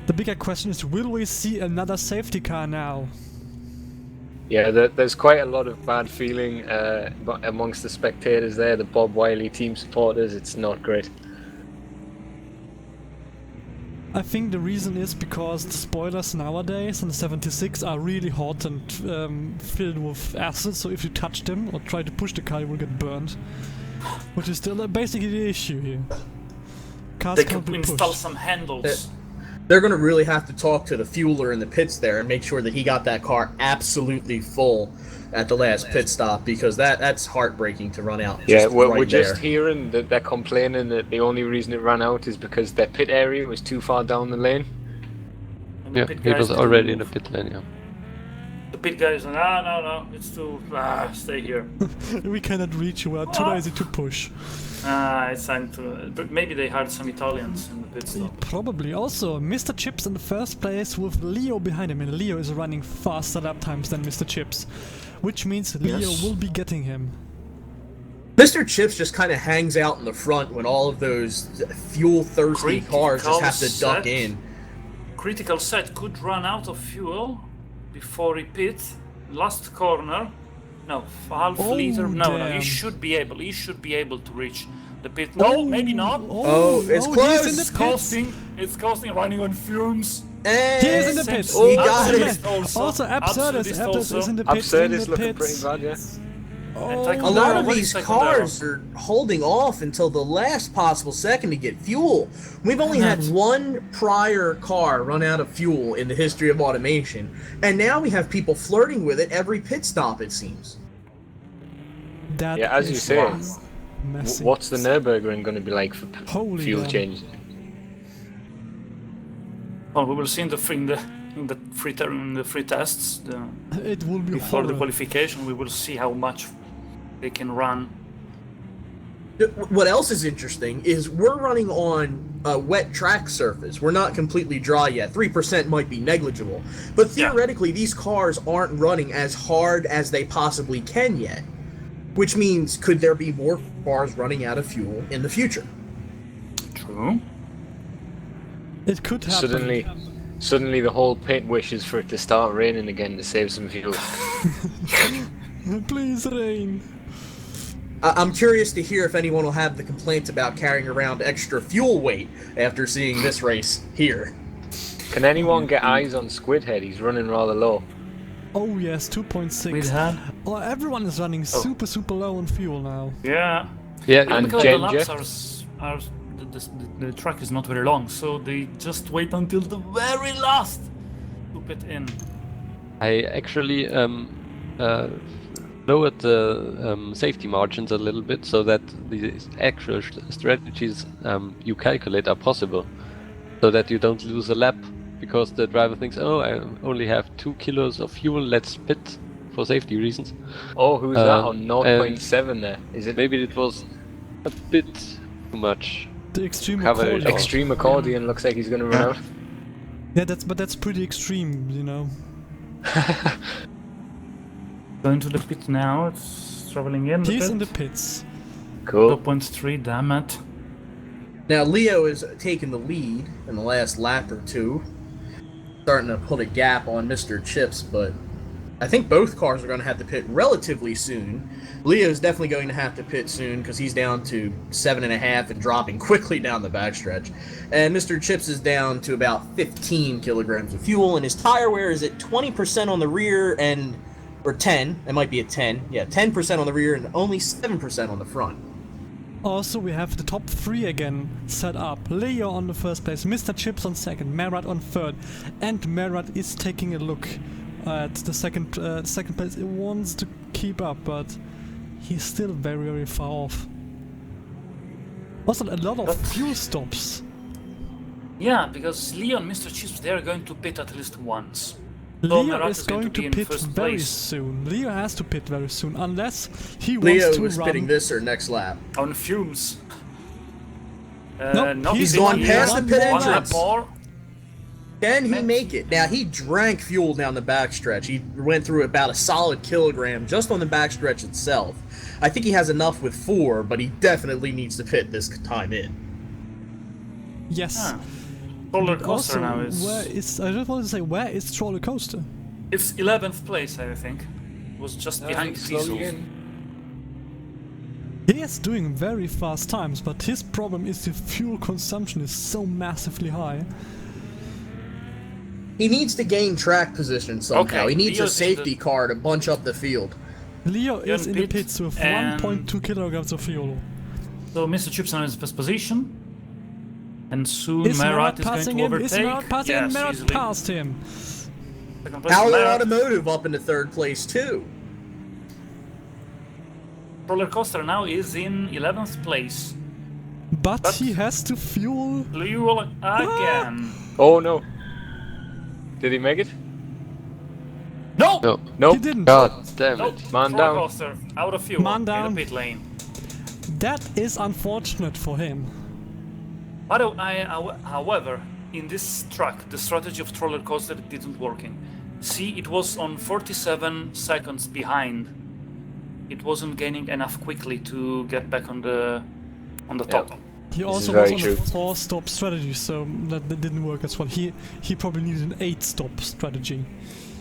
[SPEAKER 3] The bigger question is, will we see another safety car now?
[SPEAKER 6] Yeah, there's quite a lot of bad feeling amongst the spectators there, the Bob Wiley team supporters. It's not great.
[SPEAKER 3] I think the reason is because the spoilers nowadays on the 76 are really hot and filled with acid, so if you touch them or try to push the car, you will get burned. Which is still basically the issue here. Cars
[SPEAKER 2] They
[SPEAKER 3] can't
[SPEAKER 2] could
[SPEAKER 3] be
[SPEAKER 2] install
[SPEAKER 3] pushed.
[SPEAKER 2] some handles.
[SPEAKER 5] They're going to really have to talk to the fueler in the pits there and make sure that he got that car absolutely full at the last pit stop, because that's heartbreaking to run out.
[SPEAKER 6] Yeah,
[SPEAKER 5] just
[SPEAKER 6] we're
[SPEAKER 5] right
[SPEAKER 6] just
[SPEAKER 5] there.
[SPEAKER 6] hearing that they're complaining that the only reason it ran out is because their pit area was too far down the lane.
[SPEAKER 2] And the
[SPEAKER 4] Yeah,
[SPEAKER 2] pit
[SPEAKER 4] he
[SPEAKER 2] guys
[SPEAKER 4] was
[SPEAKER 2] didn't
[SPEAKER 4] already in the
[SPEAKER 2] move.
[SPEAKER 4] pit lane, yeah.
[SPEAKER 2] The pit guys are, no, it's too, stay here.
[SPEAKER 3] We cannot reach you, we are too lazy to push.
[SPEAKER 2] It's time to, but maybe they hired some Italians in the pit stop.
[SPEAKER 3] Probably. Also, Mr. Chips in the first place with Leo behind him, and Leo is running faster lap times than Mr. Chips. Which means Leo
[SPEAKER 2] Yes.
[SPEAKER 3] will be getting him.
[SPEAKER 5] Mr. Chips just kind of hangs out in the front when all of those fuel-thirsty cars just have to duck
[SPEAKER 2] set.
[SPEAKER 5] in.
[SPEAKER 2] Critical set could run out of fuel before he pit. Last corner. No, half
[SPEAKER 3] Oh,
[SPEAKER 2] liter. No,
[SPEAKER 3] damn.
[SPEAKER 2] he should be able. He should be able to reach the pit. No, maybe not.
[SPEAKER 5] Oh, it's
[SPEAKER 3] he's
[SPEAKER 5] close.
[SPEAKER 3] in
[SPEAKER 2] It's
[SPEAKER 3] the pits.
[SPEAKER 2] costing. It's costing. Running on fumes.
[SPEAKER 5] And
[SPEAKER 3] He is in the pits.
[SPEAKER 5] He got it.
[SPEAKER 2] Absurdist
[SPEAKER 3] Also, Absurdist
[SPEAKER 2] also.
[SPEAKER 3] is in the pits.
[SPEAKER 6] Absurd
[SPEAKER 3] in
[SPEAKER 6] is
[SPEAKER 3] the
[SPEAKER 6] looking
[SPEAKER 3] pits.
[SPEAKER 6] pretty bad, yeah.
[SPEAKER 3] Oh,
[SPEAKER 2] Like
[SPEAKER 5] A lot of
[SPEAKER 2] What
[SPEAKER 5] these
[SPEAKER 2] is
[SPEAKER 5] cars are holding off until the last possible second to get fuel. We've only had one prior car run out of fuel in the history of automation, and now we have people flirting with it every pit stop, it seems.
[SPEAKER 3] that
[SPEAKER 6] Yeah, as you
[SPEAKER 3] is
[SPEAKER 6] say,
[SPEAKER 3] messy.
[SPEAKER 6] What's the Nürburgring going to be like for
[SPEAKER 3] Holy
[SPEAKER 6] fuel
[SPEAKER 3] damn.
[SPEAKER 6] change?
[SPEAKER 2] Well, we will see in the free tests
[SPEAKER 3] It will be
[SPEAKER 2] before the
[SPEAKER 3] horrible.
[SPEAKER 2] qualification. We will see how much they can run.
[SPEAKER 5] What else is interesting is we're running on a wet track surface. We're not completely dry yet. 3% might be negligible. But theoretically, these cars aren't running as hard as they possibly can yet. Which means, could there be more cars running out of fuel in the future?
[SPEAKER 2] True.
[SPEAKER 3] It could happen.
[SPEAKER 6] Suddenly the whole pit wishes for it to start raining again to save some fuel.
[SPEAKER 3] Please rain.
[SPEAKER 5] I'm curious to hear if anyone will have the complaints about carrying around extra fuel weight after seeing this race here.
[SPEAKER 6] Can anyone get eyes on Squidhead? He's running rather low.
[SPEAKER 3] Oh yes, 2.6.
[SPEAKER 2] With her.
[SPEAKER 3] Oh, everyone is running super low on fuel now.
[SPEAKER 2] Yeah.
[SPEAKER 4] Yeah,
[SPEAKER 6] And
[SPEAKER 2] Because the
[SPEAKER 6] Ginger.
[SPEAKER 2] laps the track is not very long, so they just wait until the very last to pit in.
[SPEAKER 4] I actually lowered the safety margins a little bit so that the actual strategies you calculate are possible, so that you don't lose a lap because the driver thinks, oh, I only have 2 kilos of fuel, let's pit for safety reasons.
[SPEAKER 6] Oh, who's that on 0.7 there? Is it
[SPEAKER 4] Maybe it was a bit too much.
[SPEAKER 3] The extreme
[SPEAKER 4] Cover it
[SPEAKER 3] accordion.
[SPEAKER 4] all.
[SPEAKER 6] Extreme Accordion? Looks like he's going to run out.
[SPEAKER 3] Yeah, that's pretty extreme, you know.
[SPEAKER 2] Going to the pit now, it's traveling in.
[SPEAKER 3] He's in the pits.
[SPEAKER 6] Cool.
[SPEAKER 2] 0.3, damn it.
[SPEAKER 5] Now, Leo is taking the lead in the last lap or two, starting to put a gap on Mr. Chips, but I think both cars are going to have to pit relatively soon. Leo's definitely going to have to pit soon because he's down to 7.5 and dropping quickly down the backstretch. And Mr. Chips is down to about 15 kilograms of fuel, and his tire wear is at 20% on the rear or 10, it might be at 10, yeah, 10% on the rear and only 7% on the front.
[SPEAKER 3] Also, we have the top 3 again set up. Leo on the first place, Mr. Chips on second, Merat on third, and Merat is taking a look at the second place. He wants to keep up, but he's still very far off. Also, a lot of fuel stops.
[SPEAKER 2] Yeah, because Leo and Mr. Chips, they are going to pit at least once. So
[SPEAKER 3] Leo
[SPEAKER 2] Merat
[SPEAKER 3] is going
[SPEAKER 2] be
[SPEAKER 3] to
[SPEAKER 2] in
[SPEAKER 3] pit
[SPEAKER 2] first
[SPEAKER 3] very
[SPEAKER 2] place
[SPEAKER 3] soon. Leo has to pit very soon, unless he
[SPEAKER 5] Leo
[SPEAKER 3] wants to
[SPEAKER 5] was
[SPEAKER 3] run.
[SPEAKER 5] pitting this or next lap.
[SPEAKER 2] on fumes.
[SPEAKER 3] Nope,
[SPEAKER 2] not
[SPEAKER 3] he's
[SPEAKER 2] pitting
[SPEAKER 5] gone
[SPEAKER 2] yet.
[SPEAKER 5] past the pit
[SPEAKER 2] One lap
[SPEAKER 5] entrance.
[SPEAKER 2] more.
[SPEAKER 5] Can he make it? Now, he drank fuel down the backstretch. He went through about a solid kilogram just on the backstretch itself. I think he has enough with 4, but he definitely needs to pit this time in.
[SPEAKER 3] Yes.
[SPEAKER 2] Ah. Roller
[SPEAKER 3] Also,
[SPEAKER 2] coaster now is.
[SPEAKER 3] I just want to say, where is Roller Coaster?
[SPEAKER 2] It's 11th place, I think. Was just behind Diesel.
[SPEAKER 3] He is doing very fast times, but his problem is the fuel consumption is so massively high.
[SPEAKER 5] He needs to gain track position somehow.
[SPEAKER 2] Okay,
[SPEAKER 5] He needs
[SPEAKER 2] Leo's
[SPEAKER 5] a safety car to bunch up the field.
[SPEAKER 3] Leo is in the
[SPEAKER 2] pit
[SPEAKER 3] pits with
[SPEAKER 2] and-
[SPEAKER 3] 1.2 kilograms of fuel.
[SPEAKER 2] So Mr. Chips now is first position. And soon
[SPEAKER 3] Is
[SPEAKER 2] Merat
[SPEAKER 3] Merat
[SPEAKER 2] is going
[SPEAKER 3] passing
[SPEAKER 2] to
[SPEAKER 3] him?
[SPEAKER 2] overtake.
[SPEAKER 3] Is Merat passing him?
[SPEAKER 2] Yes,
[SPEAKER 3] Merat
[SPEAKER 2] easily.
[SPEAKER 3] passed him.
[SPEAKER 2] Second place,
[SPEAKER 5] Howler
[SPEAKER 2] Merat.
[SPEAKER 5] Automotive up into 3rd place, too.
[SPEAKER 2] Roller coaster now is in 11th place.
[SPEAKER 3] But he has to fuel.
[SPEAKER 2] Leo again.
[SPEAKER 6] Oh no. Did he make it?
[SPEAKER 2] No!
[SPEAKER 4] No.
[SPEAKER 6] Nope.
[SPEAKER 3] He didn't.
[SPEAKER 4] God damn
[SPEAKER 2] Nope.
[SPEAKER 4] it.
[SPEAKER 6] Man
[SPEAKER 2] Roller
[SPEAKER 6] down.
[SPEAKER 2] coaster out of fuel
[SPEAKER 3] Man down.
[SPEAKER 2] in the pit lane.
[SPEAKER 3] That is unfortunate for him.
[SPEAKER 2] However, in this track, the strategy of roller coaster didn't working. See, it was on 47 seconds behind. It wasn't gaining enough quickly to get back on the top.
[SPEAKER 3] He
[SPEAKER 6] is
[SPEAKER 3] also
[SPEAKER 6] very
[SPEAKER 3] was on a
[SPEAKER 6] true.
[SPEAKER 3] 4-stop strategy, so that didn't work as well. He probably needed an 8-stop strategy.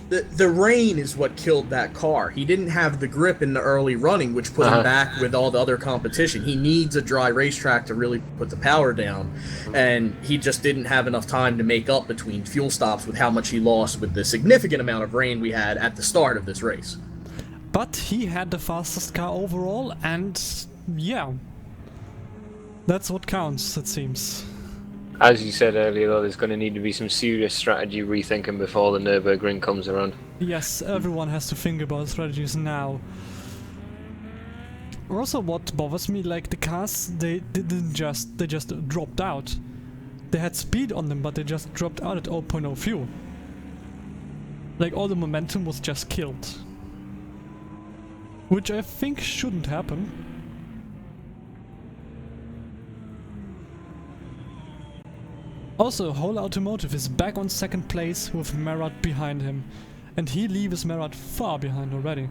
[SPEAKER 5] The rain is what killed that car. He didn't have the grip in the early running, which put him back with all the other competition. He needs a dry racetrack to really put the power down, and he just didn't have enough time to make up between fuel stops with how much he lost with the significant amount of rain we had at the start of this race.
[SPEAKER 3] But he had the fastest car overall, and yeah, that's what counts, it seems.
[SPEAKER 6] As you said earlier, though, there's going to need to be some serious strategy rethinking before the Nürburgring comes around.
[SPEAKER 3] Yes, everyone has to think about strategies now. Also, what bothers me, like the cars, they just dropped out. They had speed on them, but they just dropped out at 0.0 fuel. Like all the momentum was just killed. Which I think shouldn't happen. Also, Whole Automotive is back on second place with Marat behind him. And he leaves Marat far behind already.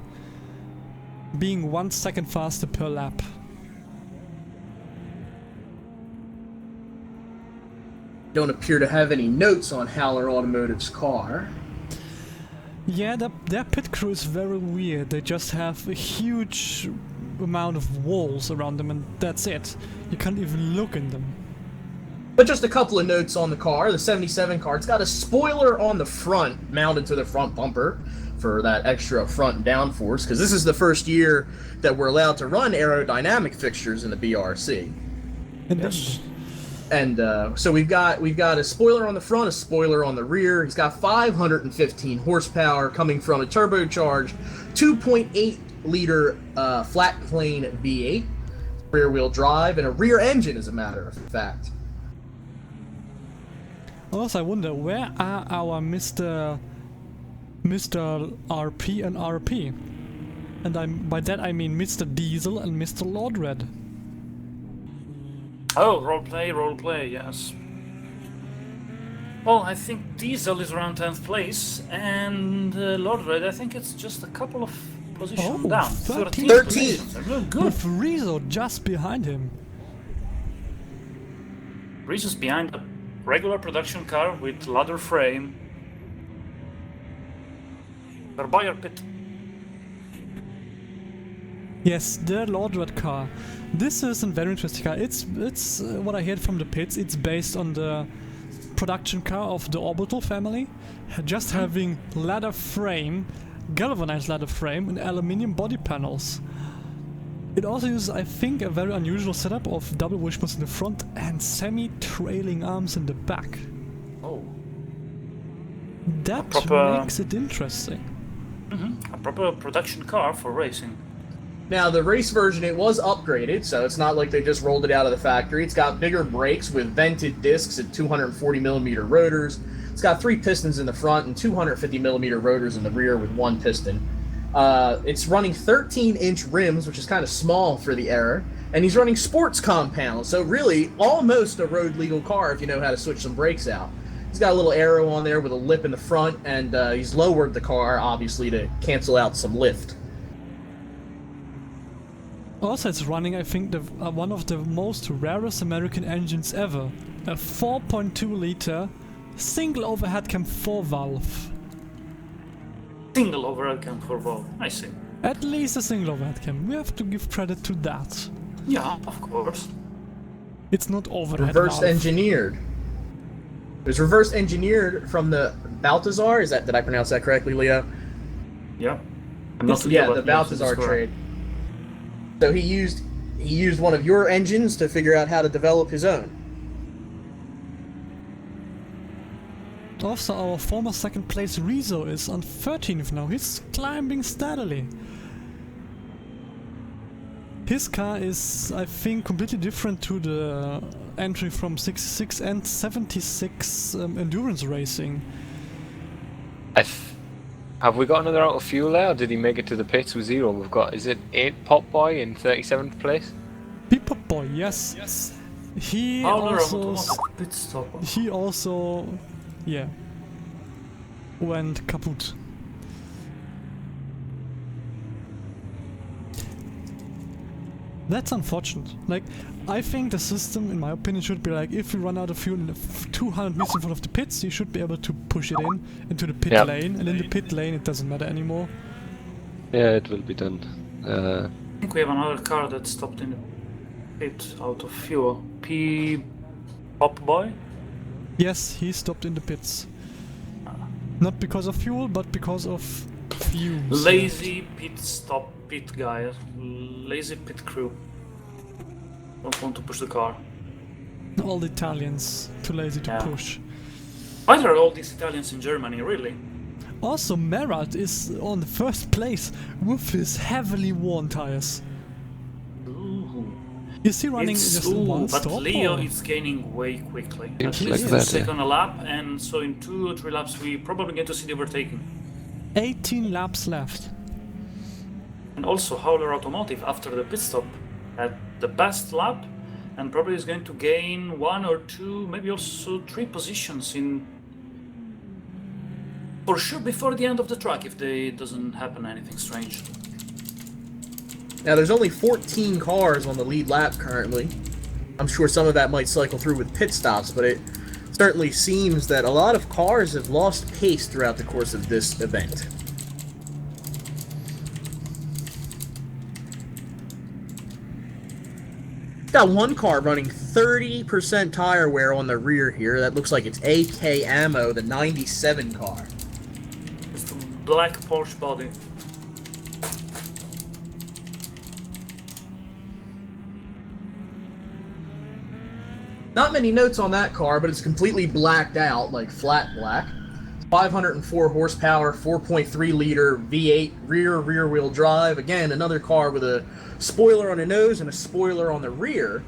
[SPEAKER 3] Being 1 second faster per lap.
[SPEAKER 5] Don't appear to have any notes on Howler Automotive's car.
[SPEAKER 3] Yeah, their pit crew is very weird. They just have a huge amount of walls around them and that's it. You can't even look in them.
[SPEAKER 5] But just a couple of notes on the car. The 77 car, it's got a spoiler on the front mounted to the front bumper for that extra front downforce, because this is the first year that we're allowed to run aerodynamic fixtures in the BRC.
[SPEAKER 3] And
[SPEAKER 2] Yes.
[SPEAKER 5] And so we've got a spoiler on the front, a spoiler on the rear. He's got 515 horsepower coming from a turbocharged 2.8 liter flat plane V8, rear wheel drive, and a rear engine, as a matter of fact.
[SPEAKER 3] also, I wonder, where are our Mr. RP and RP? And by that I mean Mr. Diesel and Mr. Lord Red.
[SPEAKER 2] Oh, roleplay, yes. Well, I think Diesel is around 10th place, and Lord Red, I think it's just a couple of positions
[SPEAKER 3] Oh,
[SPEAKER 2] down.
[SPEAKER 3] 13th
[SPEAKER 5] 13th.
[SPEAKER 2] positions. They're good.
[SPEAKER 3] With Rizzo just behind him.
[SPEAKER 2] Reasons behind a regular production car with ladder frame. Verbayer pit.
[SPEAKER 3] Yes, the Lord Red car. This is a very interesting car. It's what I heard from the pits. It's based on the production car of the Orbital family, just having ladder frame, galvanized ladder frame, and aluminium body panels. It also uses, I think, a very unusual setup of double wishbones in the front and semi-trailing arms in the back.
[SPEAKER 2] Oh.
[SPEAKER 3] That
[SPEAKER 2] proper-
[SPEAKER 3] makes it interesting.
[SPEAKER 2] A proper production car for racing.
[SPEAKER 5] Now, the race version, it was upgraded, so it's not like they just rolled it out of the factory. It's got bigger brakes with vented discs and 240mm rotors. It's got 3 pistons in the front and 250mm rotors in the rear with 1 piston. It's running 13-inch rims, which is kind of small for the era, and he's running sports compounds, so really almost a road-legal car if you know how to switch some brakes out. He's got a little arrow on there with a lip in the front, and he's lowered the car, obviously, to cancel out some lift.
[SPEAKER 3] Also, it's running, I think, one of the most rarest American engines ever. A 4.2 liter single overhead cam 4-valve.
[SPEAKER 2] Single overhead cam for valve. I see.
[SPEAKER 3] At least a single overhead cam. We have to give credit to that.
[SPEAKER 2] Yeah, of course.
[SPEAKER 3] It's not overhead
[SPEAKER 5] Reverse
[SPEAKER 3] valve.
[SPEAKER 5] engineered. It was reverse engineered from the Balthazar. Did I pronounce that correctly, Leo?
[SPEAKER 2] Yeah. I'm not
[SPEAKER 5] Yeah,
[SPEAKER 2] sure
[SPEAKER 5] the
[SPEAKER 2] about
[SPEAKER 5] Balthazar
[SPEAKER 2] this
[SPEAKER 5] trade. So he used one of your engines to figure out how to develop his own.
[SPEAKER 3] Also, our former second place Rizzo is on 13th now. He's climbing steadily. His car is, I think, completely different to the entry from 66 and 76 endurance racing.
[SPEAKER 6] Have we got another out of fuel there, or did he make it to the pits with 0? We've got, is it 8 Pop Boy in 37th place?
[SPEAKER 3] Pip Boy, yes. He
[SPEAKER 2] Howler
[SPEAKER 3] also,
[SPEAKER 2] automatic pit stop.
[SPEAKER 3] yeah, went kaput. That's unfortunate. Like, I think the system, in my opinion, should be like, if you run out of fuel in 200 meters in front of the pits, you should be able to push it into the pit
[SPEAKER 6] Yep.
[SPEAKER 3] lane, and in the pit lane it doesn't matter anymore.
[SPEAKER 4] Yeah, it will be done.
[SPEAKER 2] I think we have another car that stopped in the pit out of fuel. Pop Boy?
[SPEAKER 3] Yes, he stopped in the pits. Not because of fuel, but because of fumes.
[SPEAKER 2] Lazy pit stop pit guy. Lazy pit crew. Don't want to push the car.
[SPEAKER 3] All the Italians, too lazy to
[SPEAKER 2] Yeah.
[SPEAKER 3] push.
[SPEAKER 2] Why are all these Italians in Germany, really?
[SPEAKER 3] Also, Marat is on the first place with his heavily worn tires.
[SPEAKER 2] Ooh.
[SPEAKER 3] Is he running just one
[SPEAKER 2] but
[SPEAKER 3] stop?
[SPEAKER 2] Leo
[SPEAKER 3] or-
[SPEAKER 2] is gaining way quickly.
[SPEAKER 4] Seems
[SPEAKER 2] At
[SPEAKER 4] like
[SPEAKER 2] least
[SPEAKER 4] that,
[SPEAKER 2] a second a lap, and so in 2 or 3 laps we probably get to see the overtaking.
[SPEAKER 3] 18 laps left.
[SPEAKER 2] And also Howler Automotive after the pit stop had the best lap and probably is going to gain 1 or 2, maybe also 3 positions in for sure before the end of the track if there doesn't happen anything strange.
[SPEAKER 5] Now, there's only 14 cars on the lead lap currently. I'm sure some of that might cycle through with pit stops, but it certainly seems that a lot of cars have lost pace throughout the course of this event. Got one car running 30% tire wear on the rear here. That looks like it's AK Ammo, the 97 car.
[SPEAKER 2] It's the black Porsche body.
[SPEAKER 5] Not many notes on that car, but it's completely blacked out, like flat black. 504 horsepower, 4.3 liter V8 rear-wheel drive. Again, another car with a spoiler on the nose and a spoiler on the rear.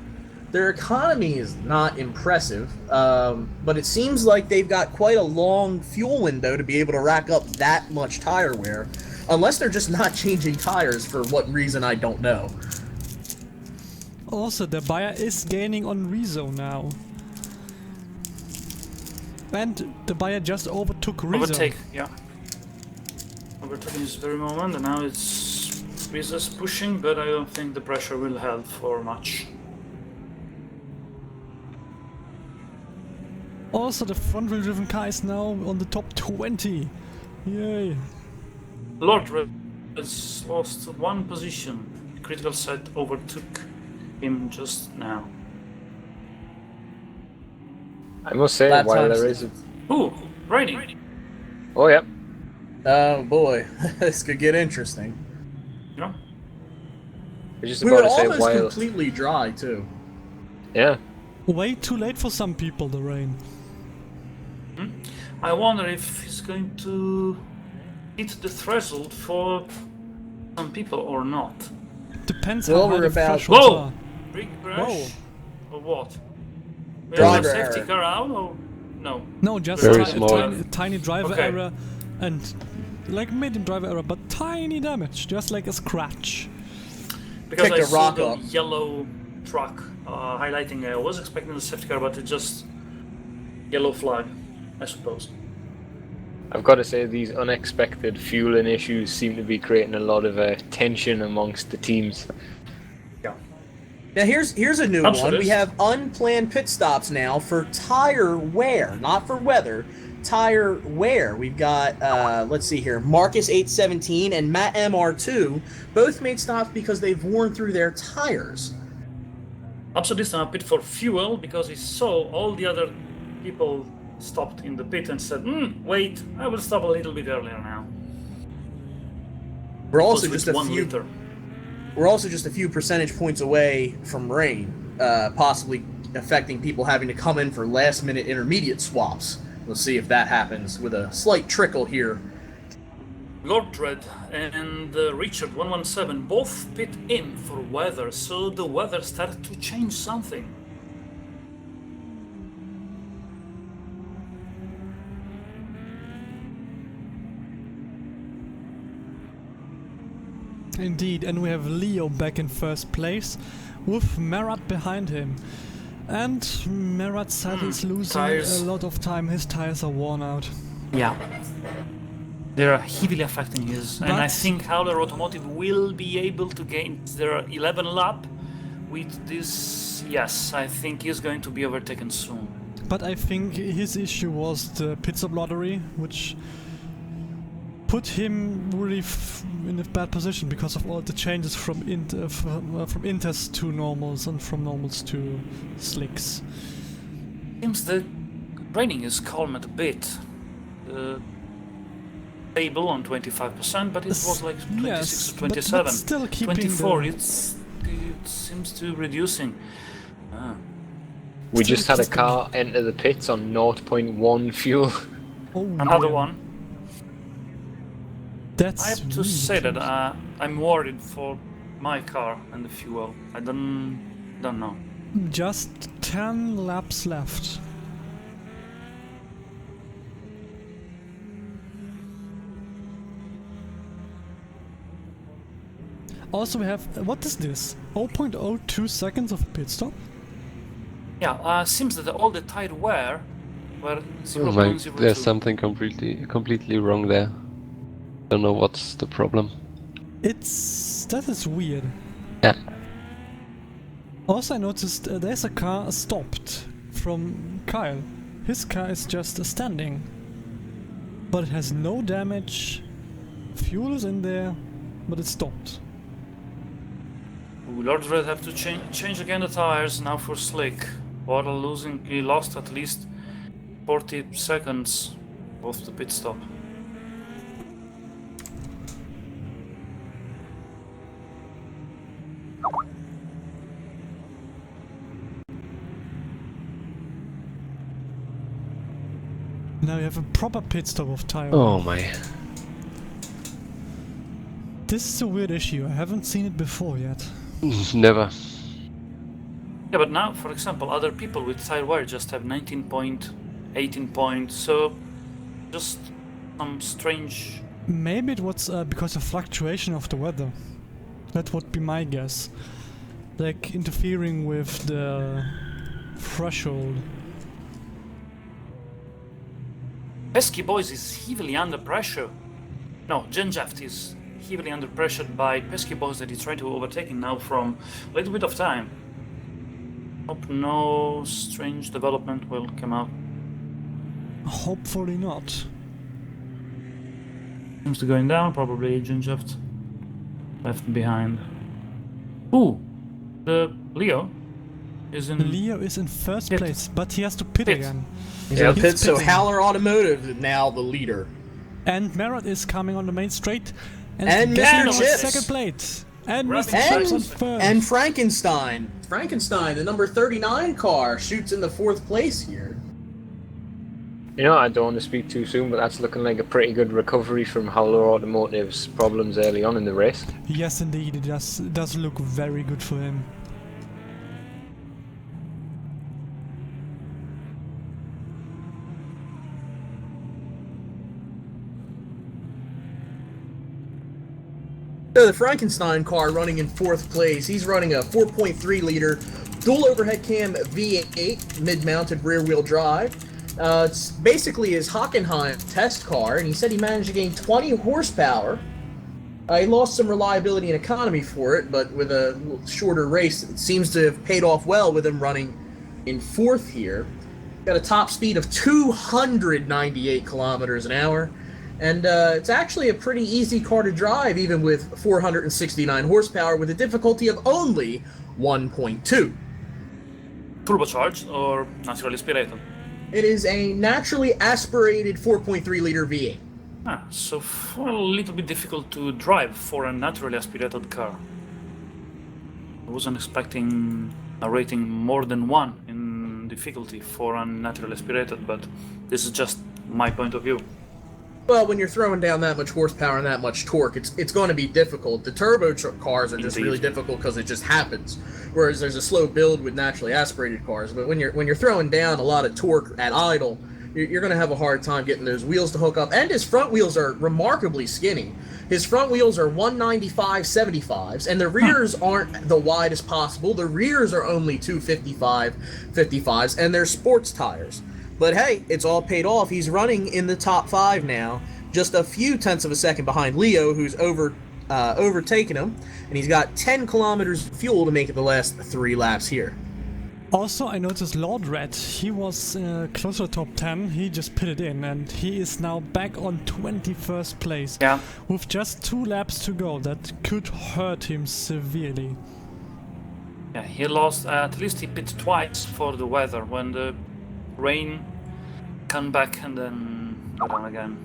[SPEAKER 5] Their economy is not impressive, but it seems like they've got quite a long fuel window to be able to rack up that much tire wear, unless they're just not changing tires for what reason I don't know.
[SPEAKER 3] Also, the buyer is gaining on Rizzo now. And the buyer just overtook Rizzo.
[SPEAKER 2] Overtake, yeah. Overtaking this very moment, and now it's Rizzo's pushing, but I don't think the pressure will help for much.
[SPEAKER 3] Also, the front-wheel driven car is now on the top 20. Yay.
[SPEAKER 2] Lord Red has lost 1 position. Critical set overtook him just now.
[SPEAKER 6] I must say,
[SPEAKER 5] Lap
[SPEAKER 6] while
[SPEAKER 5] times.
[SPEAKER 6] there is a...
[SPEAKER 2] Ooh, raining.
[SPEAKER 6] Oh, yeah.
[SPEAKER 5] Oh boy, this could get interesting.
[SPEAKER 2] You know?
[SPEAKER 6] I was just
[SPEAKER 5] We
[SPEAKER 6] about
[SPEAKER 5] were
[SPEAKER 6] to say,
[SPEAKER 5] almost
[SPEAKER 6] while...
[SPEAKER 5] completely dry, too.
[SPEAKER 6] Yeah.
[SPEAKER 3] Way too late for some people, the rain.
[SPEAKER 2] I wonder if he's going to hit the threshold for some people or not.
[SPEAKER 3] Depends
[SPEAKER 5] Well,
[SPEAKER 3] how high
[SPEAKER 5] we're
[SPEAKER 3] the
[SPEAKER 5] about-
[SPEAKER 3] thresholds
[SPEAKER 2] Whoa!
[SPEAKER 3] are.
[SPEAKER 2] Big
[SPEAKER 3] Whoa.
[SPEAKER 2] crash? Or what? We have a
[SPEAKER 5] Driver
[SPEAKER 2] safety
[SPEAKER 5] error.
[SPEAKER 2] car out or no?
[SPEAKER 3] No, just
[SPEAKER 6] Very
[SPEAKER 3] a
[SPEAKER 6] small.
[SPEAKER 3] tiny driver
[SPEAKER 2] Okay.
[SPEAKER 3] error and like medium driver error, but tiny damage, just like a scratch.
[SPEAKER 2] Because
[SPEAKER 5] Picked
[SPEAKER 2] I
[SPEAKER 5] a
[SPEAKER 2] saw
[SPEAKER 5] rock
[SPEAKER 2] the
[SPEAKER 5] up.
[SPEAKER 2] yellow truck highlighting. I was expecting the safety car, but it's just yellow flag, I suppose.
[SPEAKER 6] I've got to say, these unexpected fueling issues seem to be creating a lot of tension amongst the teams.
[SPEAKER 2] Yeah.
[SPEAKER 5] Now here's a new one.
[SPEAKER 2] Absolutely.
[SPEAKER 5] We have unplanned pit stops now for tire wear, not for weather. Tire wear. We've got let's see here, Marcus 817 and Matt MR2 both made stops because they've worn through their tires.
[SPEAKER 2] Absol this time a pit for fuel because he saw all the other people stopped in the pit and said, wait, I will stop a little bit earlier now.
[SPEAKER 5] We're also
[SPEAKER 2] Was
[SPEAKER 5] just
[SPEAKER 2] with
[SPEAKER 5] a
[SPEAKER 2] 1
[SPEAKER 5] few.
[SPEAKER 2] liter.
[SPEAKER 5] We're also just a few percentage points away from rain, possibly affecting people having to come in for last-minute intermediate swaps. We'll see if that happens with a slight trickle here.
[SPEAKER 2] Lord Dread and Richard 117 both pit in for weather, so the weather started to change something.
[SPEAKER 3] Indeed, and we have Leo back in first place with Marat behind him. And Marat sadly is losing
[SPEAKER 2] tires.
[SPEAKER 3] a lot of time. His tires are worn out.
[SPEAKER 2] Yeah. They're heavily affecting his, and I
[SPEAKER 3] But-
[SPEAKER 2] think Howler Automotive will be able to gain their 11 lap with this. Yes, I think he's going to be overtaken soon.
[SPEAKER 3] But I think his issue was the pit stop lottery, which put him really in a bad position because of all the changes from inters to normals and from normals to slicks.
[SPEAKER 2] Seems the raining is calmed a bit. The table on 25%, but it was like 26
[SPEAKER 3] Yes,
[SPEAKER 2] to
[SPEAKER 3] but
[SPEAKER 2] 27.
[SPEAKER 3] still keeping
[SPEAKER 2] 24,
[SPEAKER 3] the-
[SPEAKER 2] it seems to reducing.
[SPEAKER 6] We just had a car enter the pits on 0.1 fuel.
[SPEAKER 3] Oh,
[SPEAKER 2] Another
[SPEAKER 3] yeah.
[SPEAKER 2] one.
[SPEAKER 3] That's
[SPEAKER 2] I have to
[SPEAKER 3] really
[SPEAKER 2] say that
[SPEAKER 3] close.
[SPEAKER 2] I'm worried for my car and the fuel. I don't know.
[SPEAKER 3] Just 10 laps left. Also we have, what is this? 0.02 seconds of pit stop?
[SPEAKER 2] Yeah, seems that all the tire wear were
[SPEAKER 4] Oh my,
[SPEAKER 2] 0.02.
[SPEAKER 4] there's something completely wrong there. Don't know what's the problem.
[SPEAKER 3] That is weird.
[SPEAKER 4] Yeah.
[SPEAKER 3] Also, I noticed there's a car stopped from Kyle. His car is just standing, but it has no damage. Fuel is in there, but it stopped.
[SPEAKER 2] Ooh, Lord Red have to change again the tires now for Slick. Waddle he lost at least 40 seconds off the pit stop.
[SPEAKER 3] Now you have a proper pit stop of tire.
[SPEAKER 4] Oh my.
[SPEAKER 3] This is a weird issue. I haven't seen it before yet.
[SPEAKER 4] Never.
[SPEAKER 2] Yeah, but now, for example, other people with tire wear just have 19 point, 18 points, so just some strange...
[SPEAKER 3] Maybe it was because of fluctuation of the weather. That would be my guess. Like interfering with the threshold.
[SPEAKER 2] Pesky Boys is heavily under pressure. No, Genjaft is heavily under pressure by Pesky Boys that he's trying to overtake him now from a little bit of time. Hope no strange development will come out.
[SPEAKER 3] Hopefully not.
[SPEAKER 2] Seems to going down, probably Genjaft left behind. Ooh, the Leo is in...
[SPEAKER 3] Leo is in first
[SPEAKER 2] Pit.
[SPEAKER 3] place, but he has to pit again.
[SPEAKER 5] Yeah,
[SPEAKER 3] He's
[SPEAKER 5] Pitt, so
[SPEAKER 3] pitting.
[SPEAKER 5] Howler Automotive is now the leader.
[SPEAKER 3] And Merritt is coming on the main straight.
[SPEAKER 5] And
[SPEAKER 3] guess
[SPEAKER 5] Mr.
[SPEAKER 3] who's
[SPEAKER 5] Chips.
[SPEAKER 3] second plate. And
[SPEAKER 2] Grabbing
[SPEAKER 3] Mr. Chips on
[SPEAKER 2] And-
[SPEAKER 3] first.
[SPEAKER 5] And Frankenstein. Frankenstein, the number 39 car, shoots in the 4th place here.
[SPEAKER 6] You know, I don't want to speak too soon, but that's looking like a pretty good recovery from Howler Automotive's problems early on in the race.
[SPEAKER 3] Yes, indeed, it does look very good for him.
[SPEAKER 5] So the Frankenstein car running in 4th place. He's running a 4.3 liter dual overhead cam V8 mid-mounted rear-wheel drive. It's basically his Hockenheim test car, and he said he managed to gain 20 horsepower. He lost some reliability and economy for it, but with a shorter race, it seems to have paid off well with him running in 4th here. Got a top speed of 298 kilometers an hour. And it's actually a pretty easy car to drive, even with 469 horsepower, with a difficulty of only 1.2.
[SPEAKER 2] turbocharged or naturally aspirated.
[SPEAKER 5] It is a naturally aspirated 4.3 liter V8.
[SPEAKER 2] So a little bit difficult to drive for a naturally aspirated car. I wasn't expecting a rating more than 1 in difficulty for a naturally aspirated, but this is just my point of view.
[SPEAKER 5] Well, when you're throwing down that much horsepower and that much torque, it's going to be difficult. The turbo cars are just
[SPEAKER 2] Indeed.
[SPEAKER 5] really difficult because it just happens. Whereas there's a slow build with naturally aspirated cars. But when you're throwing down a lot of torque at idle, you're going to have a hard time getting those wheels to hook up. And his front wheels are remarkably skinny. His front wheels are 195 75s, and the rears aren't the widest possible. The rears are only 255 55s, and they're sports tires. But hey, it's all paid off. He's running in the top 5 now, just a few tenths of a second behind Leo, who's overtaken him, and he's got 10 kilometers of fuel to make it the last 3 laps here.
[SPEAKER 3] Also, I noticed Lord Red, he was close to the top 10, he just pitted in, and he is now back on 21st place.
[SPEAKER 2] Yeah.
[SPEAKER 3] With just 2 laps to go, that could hurt him severely.
[SPEAKER 2] Yeah, he lost, at least he pit twice for the weather, when the rain come back and then go down again.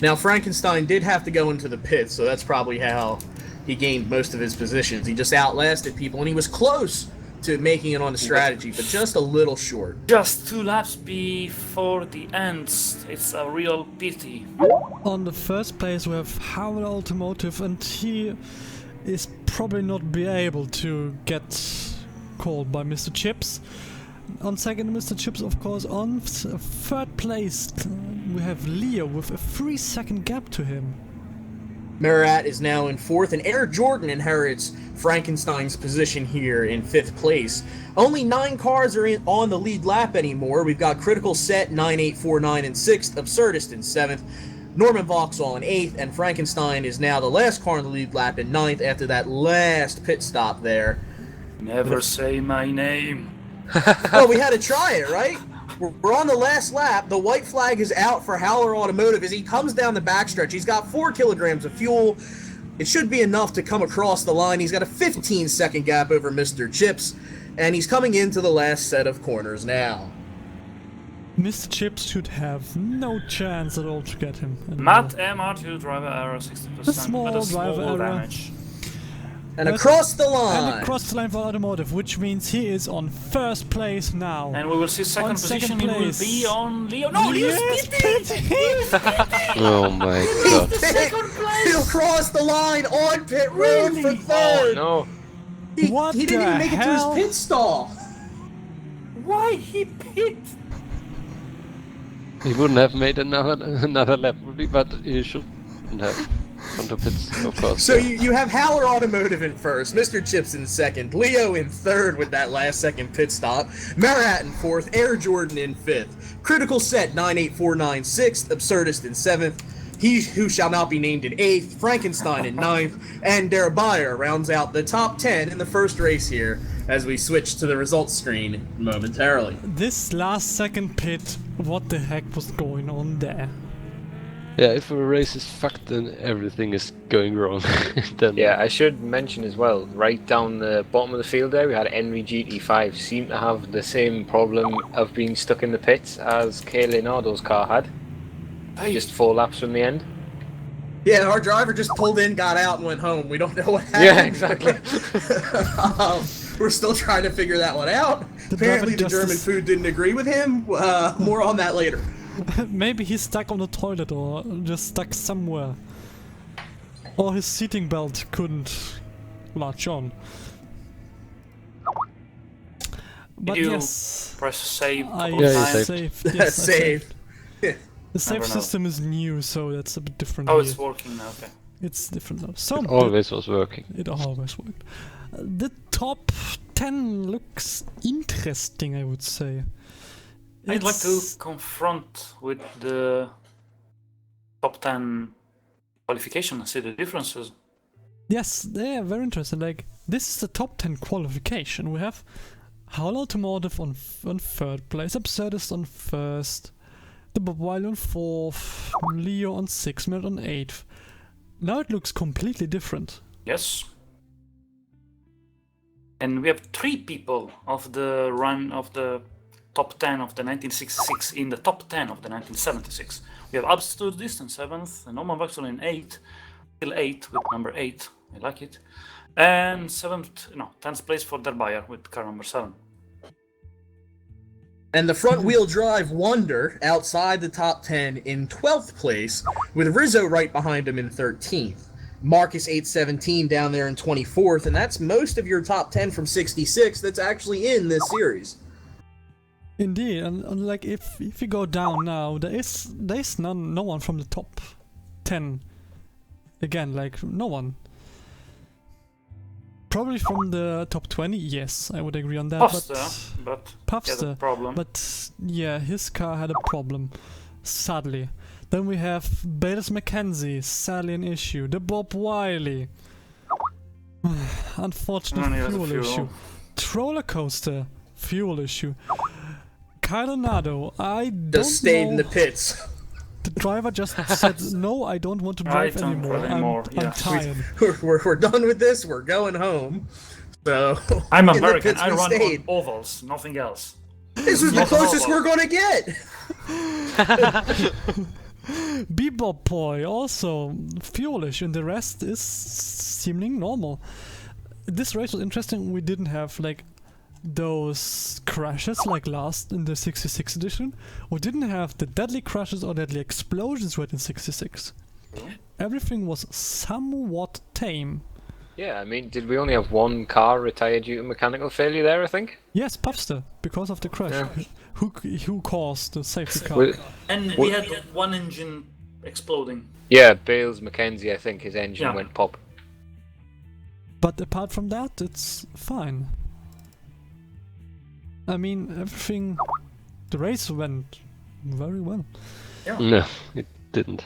[SPEAKER 5] Now, Frankenstein did have to go into the pits, so that's probably how he gained most of his positions. He just outlasted people, and he was close to making it on the strategy, but just a little short.
[SPEAKER 2] Just 2 laps before the end. It's a real pity.
[SPEAKER 3] On the first place we have Howler Automotive, and he is probably not be able to get called by Mr. Chips. On second, Mr. Chips, of course. On third place, we have Leo with a 3-second gap to him.
[SPEAKER 5] Marat is now in 4th, and Air Jordan inherits Frankenstein's position here in 5th place. Only 9 cars are on the lead lap anymore. We've got Critical Set, 9849 in 6th, Absurdist in 7th, Norman Vauxhall in 8th, and Frankenstein is now the last car on the lead lap in 9th after that last pit stop there.
[SPEAKER 2] Never say my name.
[SPEAKER 5] Well, we had to try it, right? We're on the last lap. The white flag is out for Howler Automotive as he comes down the backstretch. He's got 4 kilograms of fuel. It should be enough to come across the line. He's got a 15-second gap over Mr. Chips, and he's coming into the last set of corners now.
[SPEAKER 3] Mr. Chips should have no chance at all to get him.
[SPEAKER 2] Matt MR2 driver error 60%.
[SPEAKER 3] A small driver error.
[SPEAKER 2] Damage.
[SPEAKER 5] And across the line.
[SPEAKER 3] And across the line for Automotive, which means he is on 1st place now.
[SPEAKER 2] And we will see second position.
[SPEAKER 3] Second
[SPEAKER 2] He will
[SPEAKER 3] place.
[SPEAKER 2] be on Leo. No, Leo's pitting!
[SPEAKER 4] Oh my god.
[SPEAKER 2] Second place!
[SPEAKER 5] He'll cross the line on pit road for 3rd.
[SPEAKER 6] No.
[SPEAKER 3] What
[SPEAKER 5] He didn't even
[SPEAKER 3] the
[SPEAKER 5] make it to
[SPEAKER 3] hell?
[SPEAKER 5] his pit stall.
[SPEAKER 2] Why he pit?
[SPEAKER 4] He wouldn't have made another lap, but he shouldn't have. On the pits, of course.
[SPEAKER 5] So you have Howler Automotive in 1st, Mr. Chips in 2nd, Leo in 3rd with that last second pit stop, Marat in 4th, Air Jordan in 5th, Critical Set 9849 6th, Absurdist in 7th, He Who Shall Not Be Named in 8th, Frankenstein in 9th, and Der Bayer rounds out the top 10 in the first race here as we switch to the results screen momentarily.
[SPEAKER 3] This last second pit, what the heck was going on there?
[SPEAKER 4] Yeah, if a race is fucked, then everything is going wrong. Then
[SPEAKER 6] Yeah, I should mention as well, right down the bottom of the field there, we had Henry GT5 seem to have the same problem of being stuck in the pits as Kay Leonardo's car had. Just 4 laps from the end.
[SPEAKER 5] Yeah, our driver just pulled in, got out, and went home. We don't know what happened.
[SPEAKER 6] Yeah, exactly.
[SPEAKER 5] We're still trying to figure that one out.
[SPEAKER 3] The
[SPEAKER 5] Apparently the
[SPEAKER 3] driver
[SPEAKER 5] German
[SPEAKER 3] just-
[SPEAKER 5] food didn't agree with him. More on that later.
[SPEAKER 3] Maybe he's stuck on the toilet or just stuck somewhere. Or his seating belt couldn't latch on. But
[SPEAKER 2] you
[SPEAKER 3] yes,
[SPEAKER 2] press save a
[SPEAKER 3] I
[SPEAKER 2] couple of times.
[SPEAKER 3] saved. Yes, I
[SPEAKER 5] Save.
[SPEAKER 3] The save
[SPEAKER 2] Never know.
[SPEAKER 3] system is new, so that's a bit different.
[SPEAKER 2] Oh,
[SPEAKER 3] here.
[SPEAKER 2] it's working now, okay.
[SPEAKER 3] It's different now. So
[SPEAKER 4] always was working.
[SPEAKER 3] it always worked. The top 10 looks interesting, I would say.
[SPEAKER 2] I'd like to
[SPEAKER 3] It's-
[SPEAKER 2] confront with the top 10 qualification and see the differences.
[SPEAKER 3] Yes, they are very interesting. Like, this is the top 10 qualification. We have Howl Automotive on 3rd place, Absurdist on 1st, the Bavarian on 4th, Leo on 6th, Minute on 8th. Now it looks completely different.
[SPEAKER 2] Yes. And we have 3 people of the run of the top 10 of the 1966 in the top 10 of the 1976. We have Absurdist in 7th, and Norman Vauxhall in 8th, still 8 with number 8, I like it. And 10th place for Der Bayer with car number 7.
[SPEAKER 5] And the front-wheel drive Wonder outside the top 10 in 12th place, with Rizzo right behind him in 13th. Marcus 817 down there in 24th, and that's most of your top 10 from 66 that's actually in this series.
[SPEAKER 3] Indeed, and like if you go down now, there is no one from the top 10. Again, like no one. Probably from the top 20, yes, I would agree on that.
[SPEAKER 2] Puffster, but he had a
[SPEAKER 3] Puffster,
[SPEAKER 2] problem.
[SPEAKER 3] but yeah, his car had a problem, sadly. Then we have Bayless McKenzie, sadly an issue. The Bob Wiley, unfortunate
[SPEAKER 2] Only has a
[SPEAKER 3] fuel
[SPEAKER 2] fuel.
[SPEAKER 3] issue. Troller Coaster, fuel issue. Coronado, I don't
[SPEAKER 5] Just stayed
[SPEAKER 3] know.
[SPEAKER 5] in the pits.
[SPEAKER 3] The driver just said, no, I don't want to drive
[SPEAKER 2] don't
[SPEAKER 3] anymore.
[SPEAKER 2] drive anymore,
[SPEAKER 3] I'm
[SPEAKER 2] yeah.
[SPEAKER 3] tired.
[SPEAKER 5] We're done with this. We're going home. So
[SPEAKER 2] I'm
[SPEAKER 5] in the
[SPEAKER 2] American,
[SPEAKER 5] pits
[SPEAKER 2] I
[SPEAKER 5] we
[SPEAKER 2] run
[SPEAKER 5] stayed.
[SPEAKER 2] on ovals, nothing else.
[SPEAKER 5] This is the
[SPEAKER 2] Not
[SPEAKER 5] closest
[SPEAKER 2] an oval.
[SPEAKER 5] we're gonna get.
[SPEAKER 3] Bebop Boy, also fuel issue, and the rest is seeming normal. This race was interesting. We didn't have like those crashes like last in the 66 edition. We didn't have the deadly crashes or deadly explosions right in 66. Everything was somewhat tame.
[SPEAKER 6] Yeah, I mean, did we only have one car retired due to mechanical failure there, I think?
[SPEAKER 3] Yes, Puffster, because of the crash.
[SPEAKER 6] Yeah.
[SPEAKER 3] Who caused the safety car?
[SPEAKER 6] Well,
[SPEAKER 2] And
[SPEAKER 6] What-
[SPEAKER 2] we had one engine exploding.
[SPEAKER 6] Yeah, Bales Mackenzie, I think his engine
[SPEAKER 2] Yeah.
[SPEAKER 6] went pop.
[SPEAKER 3] But apart from that, it's fine. I mean, everything. The race went very well.
[SPEAKER 4] No, it didn't.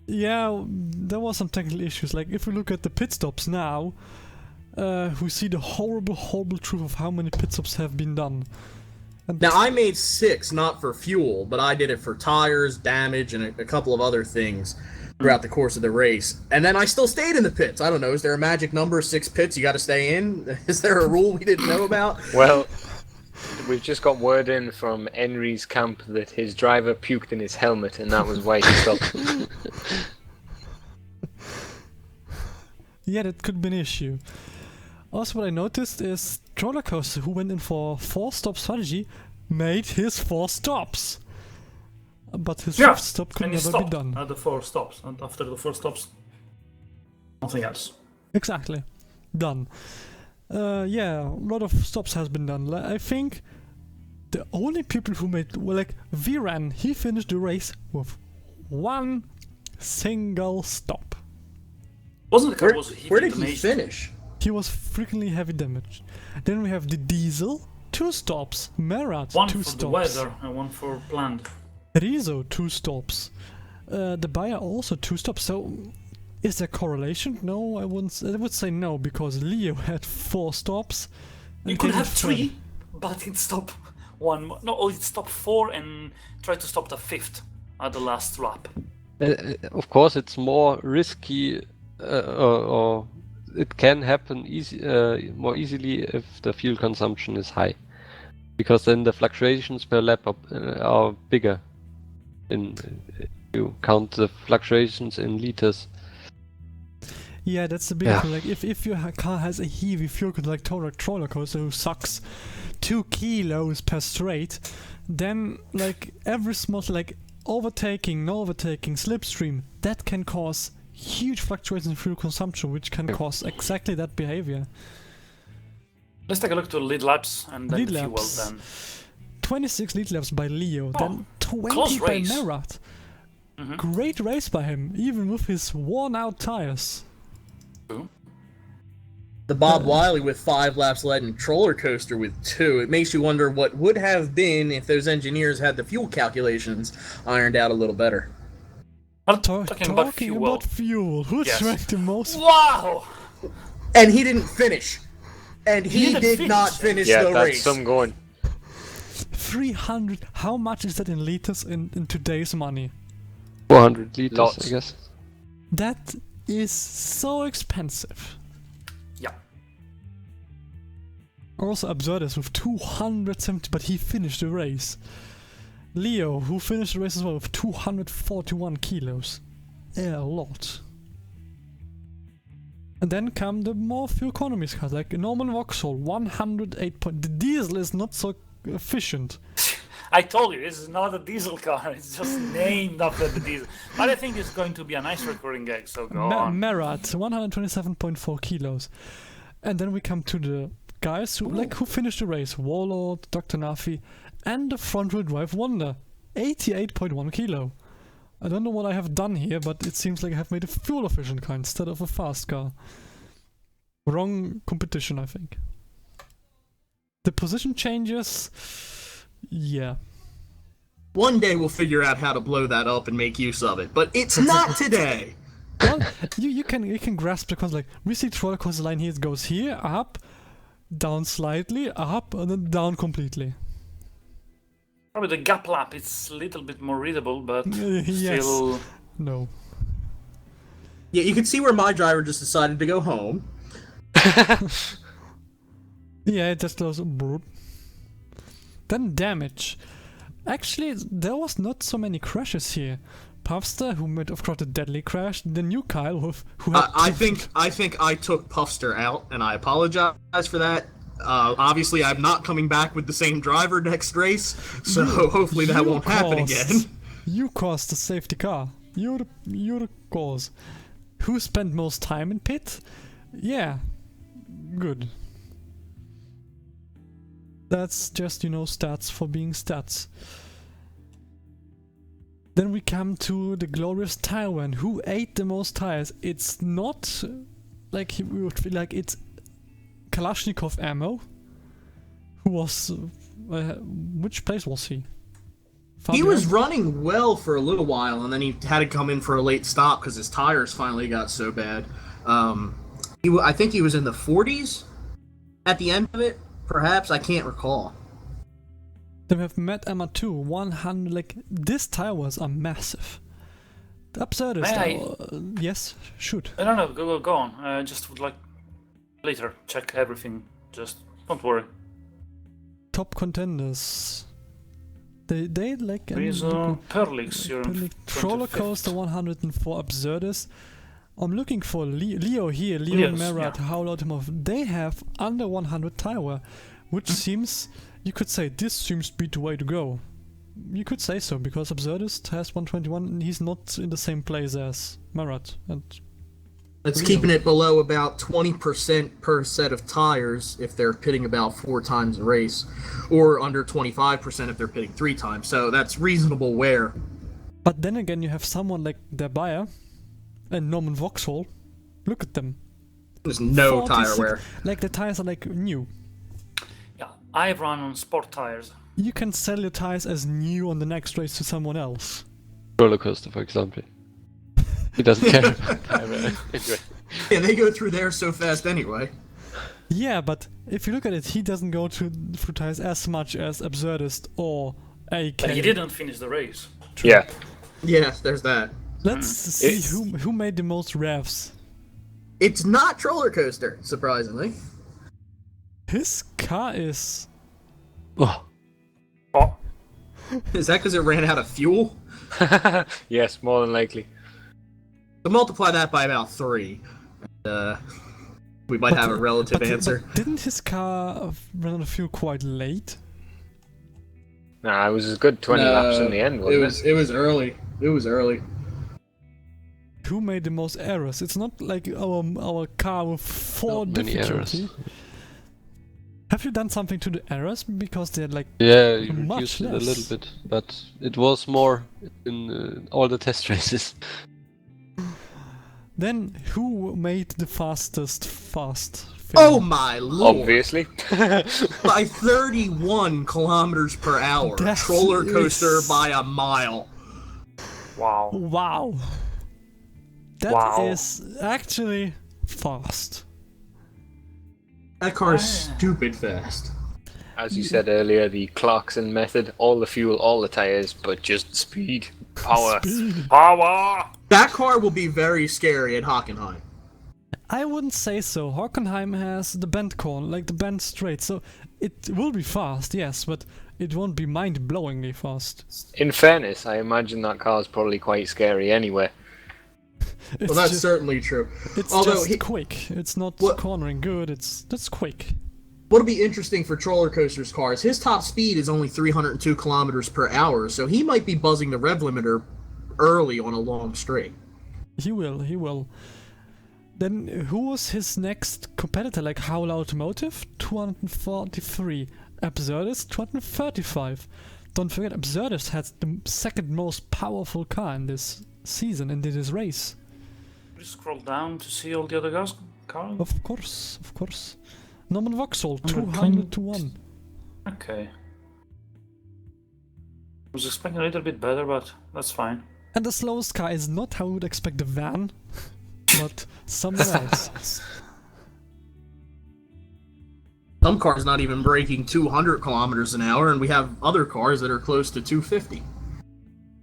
[SPEAKER 3] Yeah, there was some technical issues. Like, if we look at the pit stops now, we see the horrible, horrible truth of how many pit stops have been done. And
[SPEAKER 5] Now, I made 6, not for fuel, but I did it for tires, damage, and a couple of other things throughout the course of the race. And then I still stayed in the pits. I don't know, is there a magic number, 6 pits you got to stay in? Is there a rule we didn't know about?
[SPEAKER 6] Well, we've just got word in from Henry's camp that his driver puked in his helmet, and that was why he stopped.
[SPEAKER 3] yeah, that could be an issue. Also, what I noticed is Roller Coaster, who went in for 4-stop strategy, made his 4 stops. But his 5th stop could
[SPEAKER 2] and he
[SPEAKER 3] never
[SPEAKER 2] stopped
[SPEAKER 3] be done.
[SPEAKER 2] at the 4 stops, and after the 4 stops, nothing else.
[SPEAKER 3] Exactly. Done. Yeah, a lot of stops has been done. I think the only people who made, well, like Viran, he finished the race with 1 single stop.
[SPEAKER 2] Wasn't the car was
[SPEAKER 5] Where did he
[SPEAKER 2] damaged?
[SPEAKER 5] finish?
[SPEAKER 3] He was frequently heavy damaged. Then we have the Diesel, 2 stops. Merat,
[SPEAKER 2] One
[SPEAKER 3] 2
[SPEAKER 2] for
[SPEAKER 3] stops.
[SPEAKER 2] the weather and one for planned.
[SPEAKER 3] Rizzo, 2 stops. The Bayer also 2 stops. So, is there correlation? No, I wouldn't. I would say no, because Leo had 4 stops.
[SPEAKER 2] You
[SPEAKER 3] and
[SPEAKER 2] could
[SPEAKER 3] came
[SPEAKER 2] have
[SPEAKER 3] in
[SPEAKER 2] 3, but it stopped 1. No, it stopped 4 and tried to stop the 5th at the last lap.
[SPEAKER 4] Of course, it's more risky, or it can happen more easily if the fuel consumption is high, because then the fluctuations per lap are bigger. You count the fluctuations in liters.
[SPEAKER 3] Yeah, that's the big thing. Like, if your car has a heavy fuel like Roller Coaster who sucks 2 kilos per straight, then like every small like overtaking, no overtaking, slipstream, that can cause huge fluctuations in fuel consumption, which can cause exactly that behavior.
[SPEAKER 2] Let's take a look to lead laps and then
[SPEAKER 3] Lead
[SPEAKER 2] fuel
[SPEAKER 3] laps.
[SPEAKER 2] then.
[SPEAKER 3] 26 lead laps by Leo, then 20
[SPEAKER 2] close
[SPEAKER 3] by
[SPEAKER 2] race.
[SPEAKER 3] Merat. Great race by him, even with his worn out tires.
[SPEAKER 5] The Bob Wiley with 5 laps led and Roller Coaster with 2. It makes you wonder what would have been if those engineers had the fuel calculations ironed out a little better.
[SPEAKER 2] I'm talking about fuel.
[SPEAKER 3] Who drank the most?
[SPEAKER 2] Wow!
[SPEAKER 5] And he didn't finish. And he
[SPEAKER 2] didn't
[SPEAKER 5] did
[SPEAKER 2] finish.
[SPEAKER 5] not finish
[SPEAKER 6] Yeah,
[SPEAKER 5] the
[SPEAKER 6] that's
[SPEAKER 5] race.
[SPEAKER 6] some going.
[SPEAKER 3] 300. How much is that in liters in today's money?
[SPEAKER 4] 400 liters,
[SPEAKER 6] Lots.
[SPEAKER 4] I guess.
[SPEAKER 3] That is so expensive.
[SPEAKER 2] Yeah.
[SPEAKER 3] Also, Absurdus with 270, but he finished the race. Leo, who finished the race as well with 241 kilos. Yeah, a lot. And then come the more fuel economy cars, like Norman Vauxhall, 108 point. The diesel is not so efficient.
[SPEAKER 2] I told you, this is not a diesel car, it's just named after the diesel. But I think it's going to be a nice recurring gag, so go on.
[SPEAKER 3] Merat, 127.4 kilos. And then we come to the guys who finished the race. Warlord, Dr. Nafi, and the front-wheel drive Wonder, 88.1 kilo. I don't know what I have done here, but it seems like I have made a fuel-efficient car instead of a fast car. Wrong competition, I think. The position changes... Yeah.
[SPEAKER 5] One day we'll figure out how to blow that up and make use of it, but it's not today.
[SPEAKER 3] Well, you can grasp the concept. Like, we see the roller coaster line here, it goes here, up, down slightly, up, and then down completely.
[SPEAKER 2] Probably the gap lap is a little bit more readable, but
[SPEAKER 3] Yes.
[SPEAKER 2] still...
[SPEAKER 3] No.
[SPEAKER 5] Yeah, you can see where my driver just decided to go home.
[SPEAKER 3] Yeah, it just goes broop. Then damage. Actually, there was not so many crashes here. Puffster, who made, of course, the deadly crash. The new Kyle, who had
[SPEAKER 5] I think I took Puffster out, and I apologize for that. Obviously, I'm not coming back with the same driver next race, so hopefully that won't happen again.
[SPEAKER 3] You caused the safety car. You're the cause. Who spent most time in pit? Yeah, good. That's just, stats for being stats. Then we come to the glorious Taiwan. Who ate the most tires? It's not like we would feel like it's Kalashnikov ammo. Who was... which place was he?
[SPEAKER 5] He was running well for a little while, and then he had to come in for a late stop because his tires finally got so bad. I think he was in the 40s at the end of it. Perhaps, I can't recall.
[SPEAKER 3] Then we have Matt Emma 2, 100, like, these tires are massive. The absurd is yes, shoot.
[SPEAKER 2] I don't know, go on. I just would like later check everything. Just don't worry.
[SPEAKER 3] Top contenders. They like...
[SPEAKER 2] Perlix, you're
[SPEAKER 3] Roller Coaster 104 Absurdist. I'm looking for Leo here, Leo Merat, Howl Automotive. They have under 100 tire, which seems... You could say this seems to be the way to go. You could say so, because Absurdist has 121 and he's not in the same place as Marat. And
[SPEAKER 5] it's keeping it below about 20% per set of tires if they're pitting about 4 times a race, or under 25% if they're pitting 3 times. So that's reasonable wear.
[SPEAKER 3] But then again, you have someone like Der Bayer and Norman Vauxhall. Look at them.
[SPEAKER 5] There's no tire wear.
[SPEAKER 3] Like the tires are like new.
[SPEAKER 2] Yeah, I run on sport tires.
[SPEAKER 3] You can sell your tires as new on the next race to someone else.
[SPEAKER 4] Roller coaster, for example. He doesn't care about tire.
[SPEAKER 5] Yeah, they go through there so fast anyway.
[SPEAKER 3] Yeah, but if you look at it, he doesn't go through tires as much as Absurdist or AK.
[SPEAKER 2] But he didn't finish the race.
[SPEAKER 3] True.
[SPEAKER 6] Yeah.
[SPEAKER 5] Yeah, there's that.
[SPEAKER 3] Let's see who made the most revs.
[SPEAKER 5] It's not Roller Coaster, surprisingly.
[SPEAKER 3] His car is...
[SPEAKER 4] Oh.
[SPEAKER 2] Oh,
[SPEAKER 5] Is that because it ran out of fuel?
[SPEAKER 6] Yes, more than likely.
[SPEAKER 5] So multiply that by about 3. We might have a relative answer.
[SPEAKER 3] But didn't his car run out of fuel quite late?
[SPEAKER 6] Nah, it was a good 20 laps in the end, wasn't it?
[SPEAKER 5] It was early. It was early.
[SPEAKER 3] Who made the most errors? It's not like our car with 4
[SPEAKER 4] Not many
[SPEAKER 3] difficulty.
[SPEAKER 4] errors.
[SPEAKER 3] Have you done something to the errors? Because they're like...
[SPEAKER 4] Yeah, you
[SPEAKER 3] much
[SPEAKER 4] reduced it a
[SPEAKER 3] less.
[SPEAKER 4] little bit, but it was more in all the test races.
[SPEAKER 3] Then, who made the fastest fast?
[SPEAKER 5] Oh my lord!
[SPEAKER 6] Obviously.
[SPEAKER 5] By 31 kilometers per hour.
[SPEAKER 3] That
[SPEAKER 5] Roller Coaster
[SPEAKER 3] is-
[SPEAKER 5] by a mile.
[SPEAKER 2] wow.
[SPEAKER 3] Wow. That is
[SPEAKER 2] Wow.
[SPEAKER 3] actually fast.
[SPEAKER 5] That car is stupid fast.
[SPEAKER 6] As you said earlier, the Clarkson method, all the fuel, all the tires, but just speed, power.
[SPEAKER 2] Power!
[SPEAKER 5] That car will be very scary at Hockenheim.
[SPEAKER 3] I wouldn't say so. Hockenheim has the bend corner, like the bend straight, so it will be fast, yes, but it won't be mind-blowingly fast.
[SPEAKER 6] In fairness, I imagine that car's probably quite scary anyway.
[SPEAKER 3] It's
[SPEAKER 5] Well, that's
[SPEAKER 3] just,
[SPEAKER 5] certainly true.
[SPEAKER 3] it's
[SPEAKER 5] Although
[SPEAKER 3] just quick. It's not
[SPEAKER 5] What-
[SPEAKER 3] cornering good. That's quick.
[SPEAKER 5] What'll be interesting for Roller Coaster's cars, his top speed is only 302 kilometers per hour, so he might be buzzing the rev limiter early on a long straight.
[SPEAKER 3] He will. Then who was his next competitor? Like Howl Automotive, 243. Absurdist, 235. Don't forget, Absurdist had the second most powerful car in this season and in this race.
[SPEAKER 2] Just scroll down to see all the other guys' cars.
[SPEAKER 3] Of course. Norman Vauxhall,
[SPEAKER 2] Number
[SPEAKER 3] 200 to 1.
[SPEAKER 2] Okay. I was expecting a little bit better, but that's fine.
[SPEAKER 3] And the slowest car is not how you would expect the van, but someone else.
[SPEAKER 5] Some cars not even breaking 200 kilometers an hour, and we have other cars that are close to 250.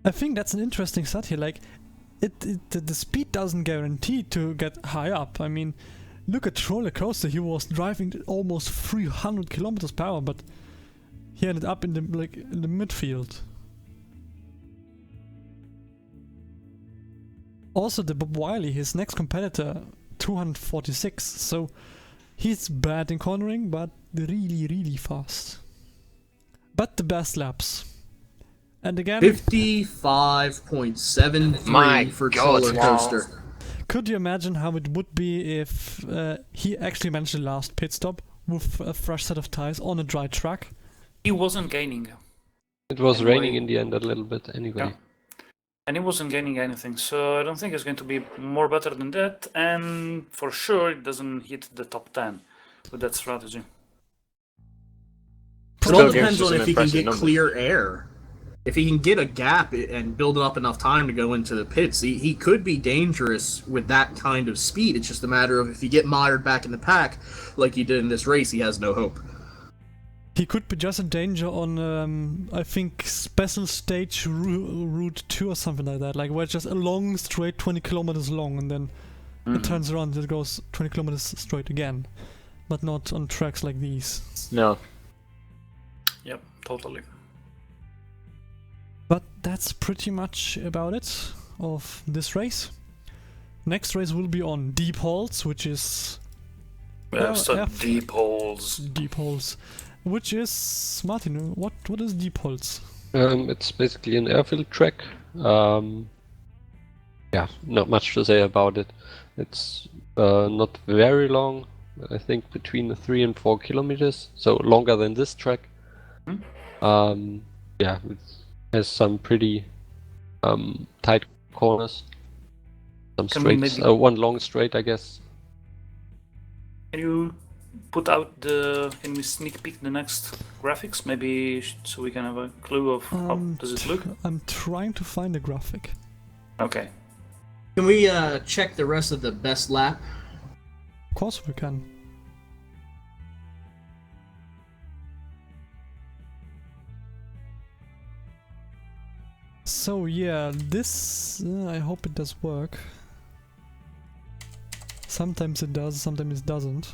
[SPEAKER 3] I think that's an interesting stat here. Like, the speed doesn't guarantee to get high up. I mean, look at Roller Coaster. He was driving almost 300 kilometers per hour, but he ended up in the midfield. Also, the Bob Wiley, his next competitor, 246. So he's bad in cornering, but really fast. But the best laps. And again,
[SPEAKER 5] 55.73
[SPEAKER 6] My
[SPEAKER 5] for
[SPEAKER 6] God,
[SPEAKER 5] Roller
[SPEAKER 6] wow.
[SPEAKER 5] Coaster.
[SPEAKER 3] could you imagine how it would be if he actually managed the last pit stop with a fresh set of tires on a dry track?
[SPEAKER 2] He wasn't gaining.
[SPEAKER 4] It was
[SPEAKER 2] Anyway.
[SPEAKER 4] raining in the end a little bit anyway.
[SPEAKER 2] Yeah. And he wasn't gaining anything, so I don't think it's going to be more better than that. And for sure, it doesn't hit the top 10 with that strategy.
[SPEAKER 5] It
[SPEAKER 6] Still
[SPEAKER 5] all
[SPEAKER 6] gives
[SPEAKER 5] depends
[SPEAKER 6] you
[SPEAKER 5] on
[SPEAKER 6] some
[SPEAKER 5] if he can
[SPEAKER 6] impressive
[SPEAKER 5] get
[SPEAKER 6] numbers.
[SPEAKER 5] clear air. If he can get a gap and build up enough time to go into the pits, he could be dangerous with that kind of speed. It's just a matter of if you get mired back in the pack, like he did in this race, he has no hope.
[SPEAKER 3] He could be just a danger on, I think, special stage route 2 or something like that. Like where it's just a long straight 20 kilometers long and then it turns around and it goes 20 kilometers straight again. But not on tracks like these.
[SPEAKER 6] No.
[SPEAKER 2] Yep, totally.
[SPEAKER 3] But that's pretty much about it of this race. Next race will be on deep holes, which is...
[SPEAKER 2] Deep holes.
[SPEAKER 3] Deep holes. Which is... Martin, what is deep holes?
[SPEAKER 4] It's basically an airfield track. Yeah, not much to say about it. It's not very long. I think between 3 and 4 kilometers, so longer than this track. Yeah, it has some pretty tight corners, some
[SPEAKER 2] Can we
[SPEAKER 4] straights.
[SPEAKER 2] maybe-
[SPEAKER 4] One long straight, I guess.
[SPEAKER 2] Can you put out can we sneak peek the next graphics, maybe, so we can have a clue of how does it look?
[SPEAKER 3] I'm trying to find a graphic.
[SPEAKER 2] Okay.
[SPEAKER 5] Can we check the rest of the best lap?
[SPEAKER 3] Of course we can. So yeah, this... I hope it does work. Sometimes it does, sometimes it doesn't.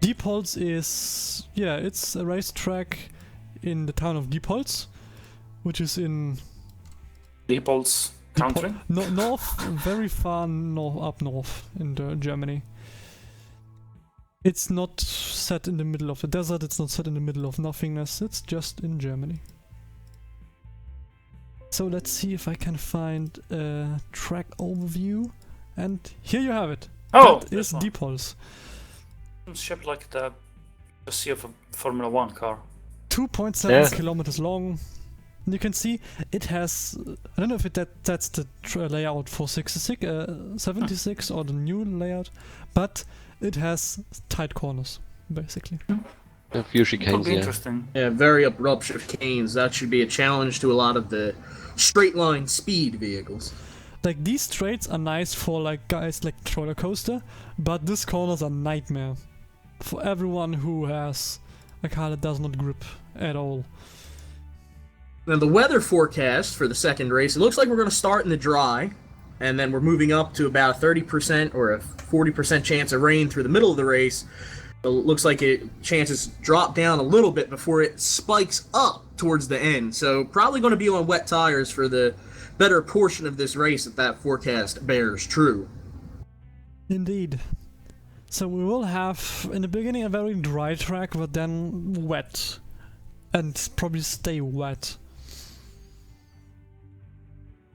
[SPEAKER 3] Diepholz is... yeah, it's a racetrack in the town of Diepholz, which is in...
[SPEAKER 2] Deep holes country.
[SPEAKER 3] north, very far up north in Germany. It's not set in the middle of the desert, it's not set in the middle of nothingness, it's just in Germany. So let's see if I can find a track overview. And here you have it.
[SPEAKER 2] Oh,
[SPEAKER 3] that
[SPEAKER 2] this
[SPEAKER 3] is
[SPEAKER 2] one.
[SPEAKER 3] Diepholz.
[SPEAKER 2] It's shaped like the chassis of a Formula 1 car.
[SPEAKER 3] 2.7
[SPEAKER 6] Yeah.
[SPEAKER 3] kilometers long. And you can see it has... I don't know if that's the layout for 76 or the new layout, but it has tight corners, basically.
[SPEAKER 4] A few
[SPEAKER 2] It could
[SPEAKER 4] chicanes,
[SPEAKER 2] be
[SPEAKER 4] yeah.
[SPEAKER 2] interesting.
[SPEAKER 5] Yeah, very abrupt canes. That should be a challenge to a lot of the straight line speed vehicles.
[SPEAKER 3] Like these straights are nice for like guys like roller coaster, but these corners are nightmare for everyone who has a car that does not grip at all.
[SPEAKER 5] Now, the weather forecast for the second race, it looks like we're going to start in the dry, and then we're moving up to about a 30% or a 40% chance of rain through the middle of the race. It looks like chances drop down a little bit before it spikes up towards the end. So probably going to be on wet tires for the better portion of this race if that forecast bears true.
[SPEAKER 3] Indeed. So we will have in the beginning a very dry track, but then wet, and probably stay wet.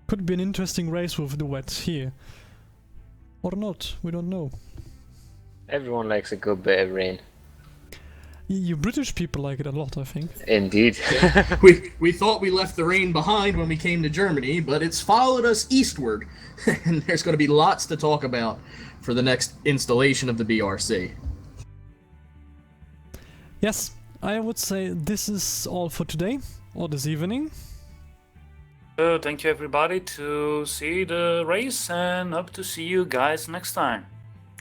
[SPEAKER 3] Could be an interesting race with the wet here. Or not, we don't know.
[SPEAKER 6] Everyone likes a good bit of rain.
[SPEAKER 3] You British people like it a lot, I think.
[SPEAKER 6] Indeed.
[SPEAKER 5] We thought we left the rain behind when we came to Germany, but it's followed us eastward, and there's going to be lots to talk about for the next installation of the BRC.
[SPEAKER 3] Yes, I would say this is all for today, or this evening.
[SPEAKER 2] So thank you everybody to see the race, and hope to see you guys next time.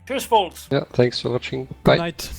[SPEAKER 2] Cheers, folks!
[SPEAKER 4] Yeah, thanks for watching.
[SPEAKER 3] Good
[SPEAKER 4] Bye.
[SPEAKER 3] night.